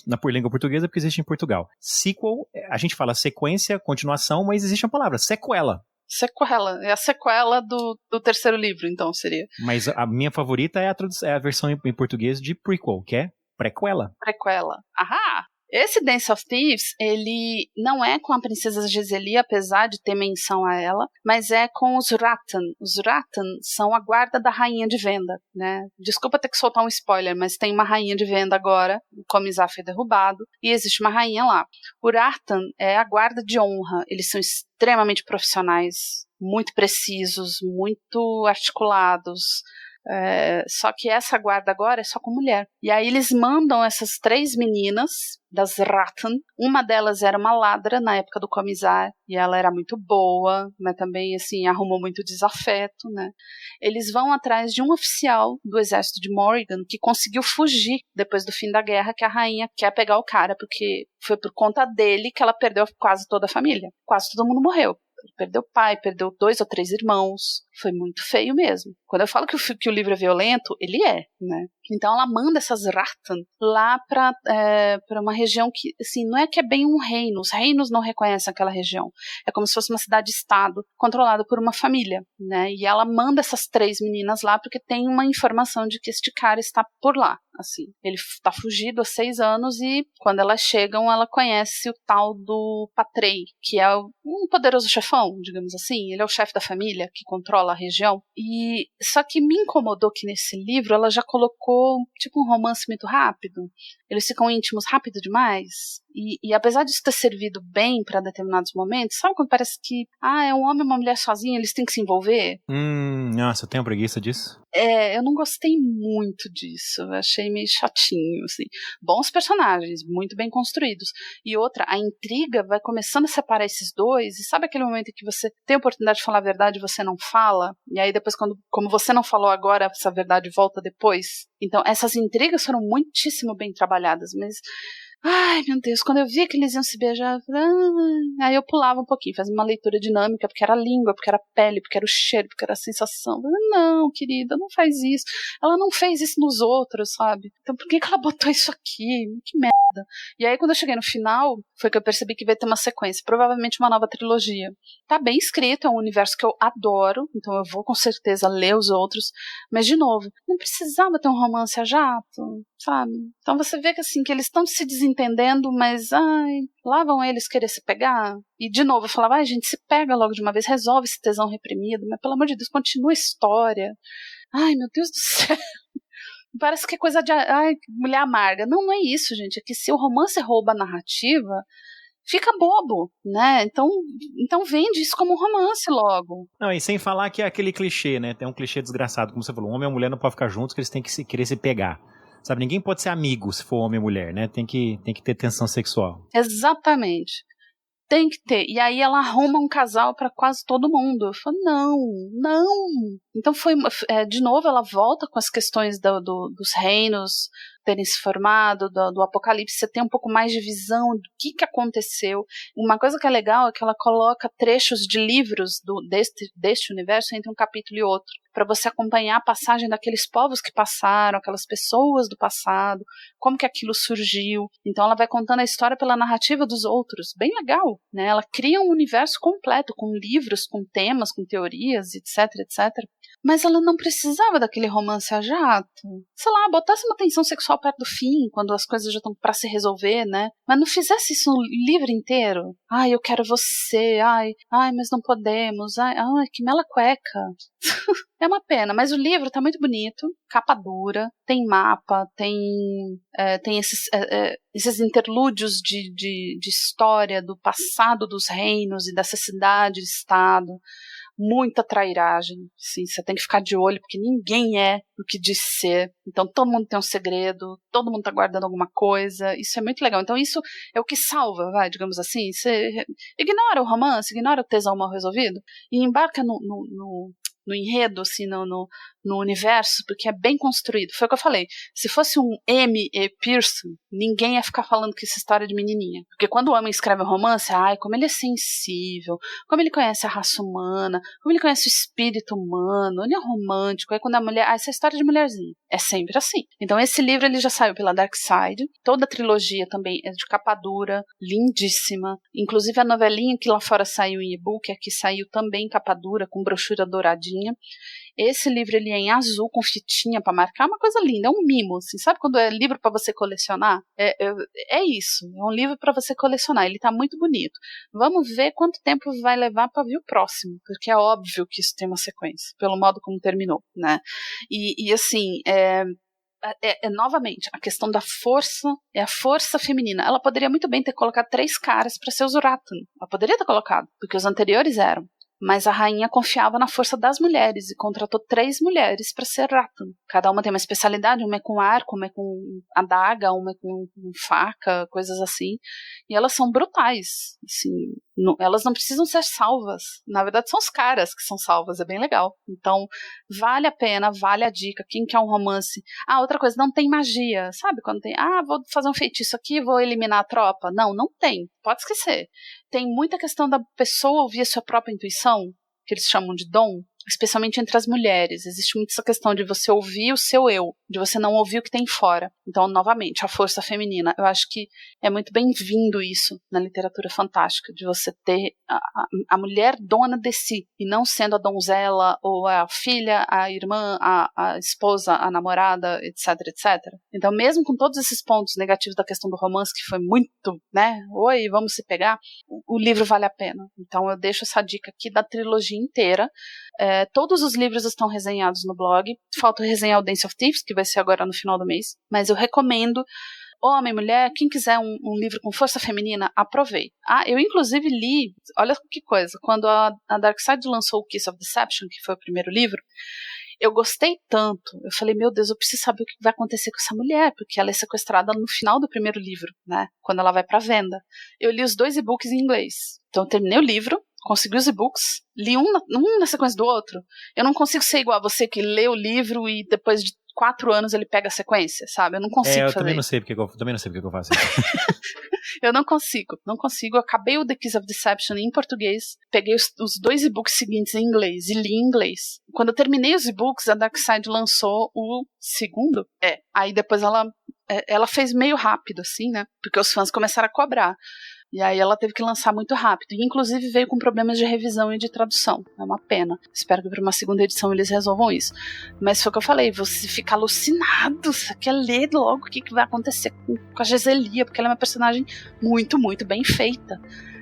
na língua portuguesa porque existe em Portugal. Sequel, a gente fala sequência, continuação, mas existe a palavra sequela. Sequela, é a sequela do terceiro livro, então seria. Mas a minha favorita é a versão em português de prequel, que é prequela. Prequela. Ahá! Esse Dance of Thieves, ele não é com a princesa Giseli, apesar de ter menção a ela, mas é com os Rattan. Os Rattan são a guarda da rainha de Venda, né? Desculpa ter que soltar um spoiler, mas tem uma rainha de Venda agora, o Comisar foi derrubado, e existe uma rainha lá. O Rattan é a guarda de honra, eles são extremamente profissionais, muito precisos, muito articulados. Só que essa guarda agora é só com mulher. E aí eles mandam essas 3 meninas das Rattan. Uma delas era uma ladra na época do Comisar, e ela era muito boa, mas também assim arrumou muito desafeto, né? Eles vão atrás de um oficial do exército de Morrigan que conseguiu fugir depois do fim da guerra, que a rainha quer pegar o cara, porque foi por conta dele que ela perdeu quase toda a família. Quase todo mundo morreu. Perdeu o pai, perdeu 2 ou 3 irmãos. Foi muito feio mesmo. Quando eu falo que o livro é violento, ele é, né? Então ela manda essas Rattan lá para uma região que, assim, não é que é bem um reino. Os reinos não reconhecem aquela região. É como se fosse uma cidade-estado controlada por uma família, né? E ela manda essas 3 meninas lá porque tem uma informação de que este cara está por lá, assim. Ele está fugido há 6 anos e quando elas chegam, ela conhece o tal do Patrei, que é um poderoso chefão, digamos assim. Ele é o chefe da família que controla a região. E só que me incomodou que nesse livro ela já colocou tipo um romance muito rápido. Eles ficam íntimos rápido demais. E apesar disso ter servido bem para determinados momentos, sabe quando parece que é um homem e uma mulher sozinha, eles têm que se envolver? Nossa, eu tenho preguiça disso. Eu não gostei muito disso, eu achei meio chatinho, assim. Bons personagens, muito bem construídos. E outra, a intriga vai começando a separar esses dois, e sabe aquele momento em que você tem a oportunidade de falar a verdade e você não fala? E aí depois, como você não falou agora, essa verdade volta depois? Então, essas intrigas foram muitíssimo bem trabalhadas, mas... Ai, meu Deus, quando eu via que eles iam se beijar, aí eu pulava um pouquinho, fazia uma leitura dinâmica, porque era a língua, porque era a pele, porque era o cheiro, porque era a sensação. Não, querida, não faz isso. Ela não fez isso nos outros, sabe? Então por que ela botou isso aqui? Que merda. E aí quando eu cheguei no final, foi que eu percebi que vai ter uma sequência, provavelmente uma nova trilogia. Tá bem escrito, é um universo que eu adoro, então eu vou com certeza ler os outros, mas de novo, não precisava ter um romance a jato, sabe? Então você vê que assim, que eles estão se desentendendo, mas lá vão eles querer se pegar. E de novo eu falava, a gente se pega logo de uma vez, resolve esse tesão reprimido, mas pelo amor de Deus, continua a história. Ai, meu Deus do céu. Parece que é coisa de mulher amarga. Não é isso, gente. É que se o romance rouba a narrativa, fica bobo, né? Então vende isso como um romance logo. Não, e sem falar que é aquele clichê, né? Tem um clichê desgraçado, como você falou, homem e mulher não podem ficar juntos, que eles têm que querer se pegar. Sabe, ninguém pode ser amigo se for homem e mulher, né? Tem que ter tensão sexual. Exatamente. Tem que ter. E aí ela arruma um casal pra quase todo mundo. Eu falo, não. Então de novo, ela volta com as questões dos reinos terem se formado, do apocalipse. Você tem um pouco mais de visão do que aconteceu. Uma coisa que é legal é que ela coloca trechos de livros deste universo entre um capítulo e outro, para você acompanhar a passagem daqueles povos que passaram, aquelas pessoas do passado, como que aquilo surgiu. Então ela vai contando a história pela narrativa dos outros. Bem legal, né? Ela cria um universo completo, com livros, com temas, com teorias, etc, etc. Mas ela não precisava daquele romance a jato. Sei lá, botasse uma tensão sexual perto do fim, quando as coisas já estão pra se resolver, né? Mas não fizesse isso no livro inteiro. Ai, eu quero você. Ai, mas não podemos. Ai, que mela cueca. É uma pena, mas o livro tá muito bonito, capa dura, tem mapa, tem esses interlúdios de história do passado dos reinos e dessa cidade, estado. Muita trairagem, sim, você tem que ficar de olho, porque ninguém é o que diz ser, então todo mundo tem um segredo, todo mundo tá guardando alguma coisa, isso é muito legal, então isso é o que salva, digamos assim, você ignora o romance, ignora o tesão mal resolvido, e embarca no enredo, assim, no universo, porque é bem construído. Foi o que eu falei. Se fosse um M.E. Pearson, ninguém ia ficar falando que essa história é de menininha. Porque quando o homem escreve um romance, como ele é sensível, como ele conhece a raça humana, como ele conhece o espírito humano, ele é romântico. Aí quando a mulher, essa é história de mulherzinha. É sempre assim. Então esse livro ele já saiu pela Dark Side. Toda a trilogia também é de capa dura, lindíssima. Inclusive a novelinha que lá fora saiu em e-book, aqui saiu também em capa dura, com brochura douradinha. Esse livro ele é em azul com fitinha para marcar, uma coisa linda, é um mimo, assim, sabe quando é livro para você colecionar? É isso, é um livro para você colecionar, ele tá muito bonito. Vamos ver quanto tempo vai levar para ver o próximo, porque é óbvio que isso tem uma sequência, pelo modo como terminou, né? E assim, novamente, a questão da força, é a força feminina. Ela poderia muito bem ter colocado 3 caras para ser os Uratun. Ela poderia ter colocado, porque os anteriores eram. Mas a rainha confiava na força das mulheres e contratou 3 mulheres para ser Ratun. Cada uma tem uma especialidade, uma é com arco, uma é com adaga, uma é com faca, coisas assim. E elas são brutais, assim, elas não precisam ser salvas. Na verdade são os caras que são salvas, é bem legal. Então vale a pena, vale a dica. Quem quer um romance? Outra coisa, não tem magia. Sabe quando tem, vou fazer um feitiço aqui, vou eliminar a tropa? Não tem, pode esquecer. Tem muita questão da pessoa ouvir a sua própria intuição, que eles chamam de dom, especialmente entre as mulheres. Existe muito essa questão de você ouvir o seu eu, de você não ouvir o que tem fora. Então, novamente, a força feminina. Eu acho que é muito bem-vindo isso na literatura fantástica, de você ter a mulher dona de si, e não sendo a donzela, ou a filha, a irmã, a esposa, a namorada, etc, etc. Então, mesmo com todos esses pontos negativos da questão do romance, que foi muito, né, vamos se pegar, o livro vale a pena. Então, eu deixo essa dica aqui da trilogia inteira. Todos os livros estão resenhados no blog. Falta resenhar o Dance of Thieves, que vai ser agora no final do mês. Mas eu recomendo, homem, mulher, quem quiser um livro com força feminina, aproveite. Eu inclusive li, olha que coisa, quando a Dark Side lançou o Kiss of Deception, que foi o primeiro livro, Eu gostei tanto, eu falei, meu Deus, eu preciso saber o que vai acontecer com essa mulher, porque ela é sequestrada no final do primeiro livro, né, quando ela vai pra venda. Eu li os 2 e-books em inglês, então eu terminei o livro, consegui os e-books, li um na sequência do outro. Eu não consigo ser igual a você que lê o livro e depois de 4 anos ele pega a sequência, sabe? Eu não consigo fazer. Também não sei porque eu faço isso. Eu não consigo. Eu acabei o The Kiss of Deception em português, peguei os 2 e-books seguintes em inglês e li em inglês. Quando eu terminei os e-books, a Darkside lançou o segundo. Aí depois ela fez meio rápido, assim, né? Porque os fãs começaram a cobrar. E aí ela teve que lançar muito rápido. E inclusive veio com problemas de revisão e de tradução. É uma pena. Espero que para uma segunda edição eles resolvam isso. Mas foi o que eu falei, você fica alucinado, você quer ler logo o que vai acontecer com a Geselia, porque ela é uma personagem muito, muito bem feita.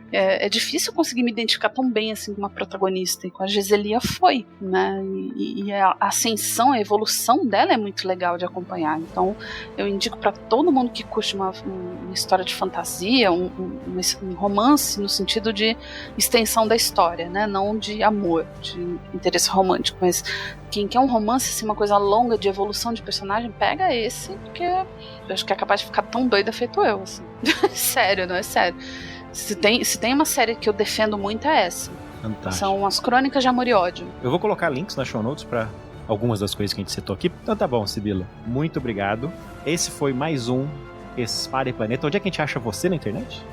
É difícil conseguir me identificar tão bem assim com uma protagonista, e com a Geselia foi, né? E a ascensão, a evolução dela é muito legal de acompanhar. Então eu indico para todo mundo que curte uma história de fantasia, um romance no sentido de extensão da história, né? Não de amor, de interesse romântico, mas quem quer um romance, assim, uma coisa longa de evolução de personagem, pega esse, porque eu acho que é capaz de ficar tão doida feito eu, assim. Sério, não é sério. Se tem uma série que eu defendo muito, é essa. Fantástico. São as Crônicas de Amor e Ódio. Eu vou colocar links nas show notes para algumas das coisas que a gente citou aqui. Então tá bom, Sibila. Muito obrigado. Esse foi mais um Espada e Planeta. Onde é que a gente acha você na internet?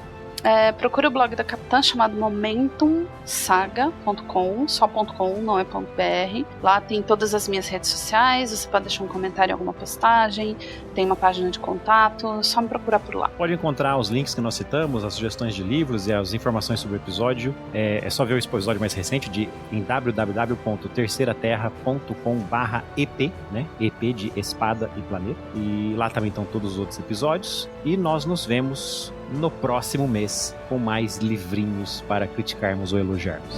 Procure o blog da Capitã chamado momentumsaga.com, só .com, não é .br. Lá tem todas as minhas redes sociais, você pode deixar um comentário em alguma postagem, tem uma página de contato, só me procurar por lá. Pode encontrar os links que nós citamos, as sugestões de livros e as informações sobre o episódio. É só ver o episódio mais recente em www.terceiraterra.com/EP, né? EP de Espada e Planeta. E lá também estão todos os outros episódios. E nós nos vemos no próximo mês com mais livrinhos para criticarmos ou elogiarmos.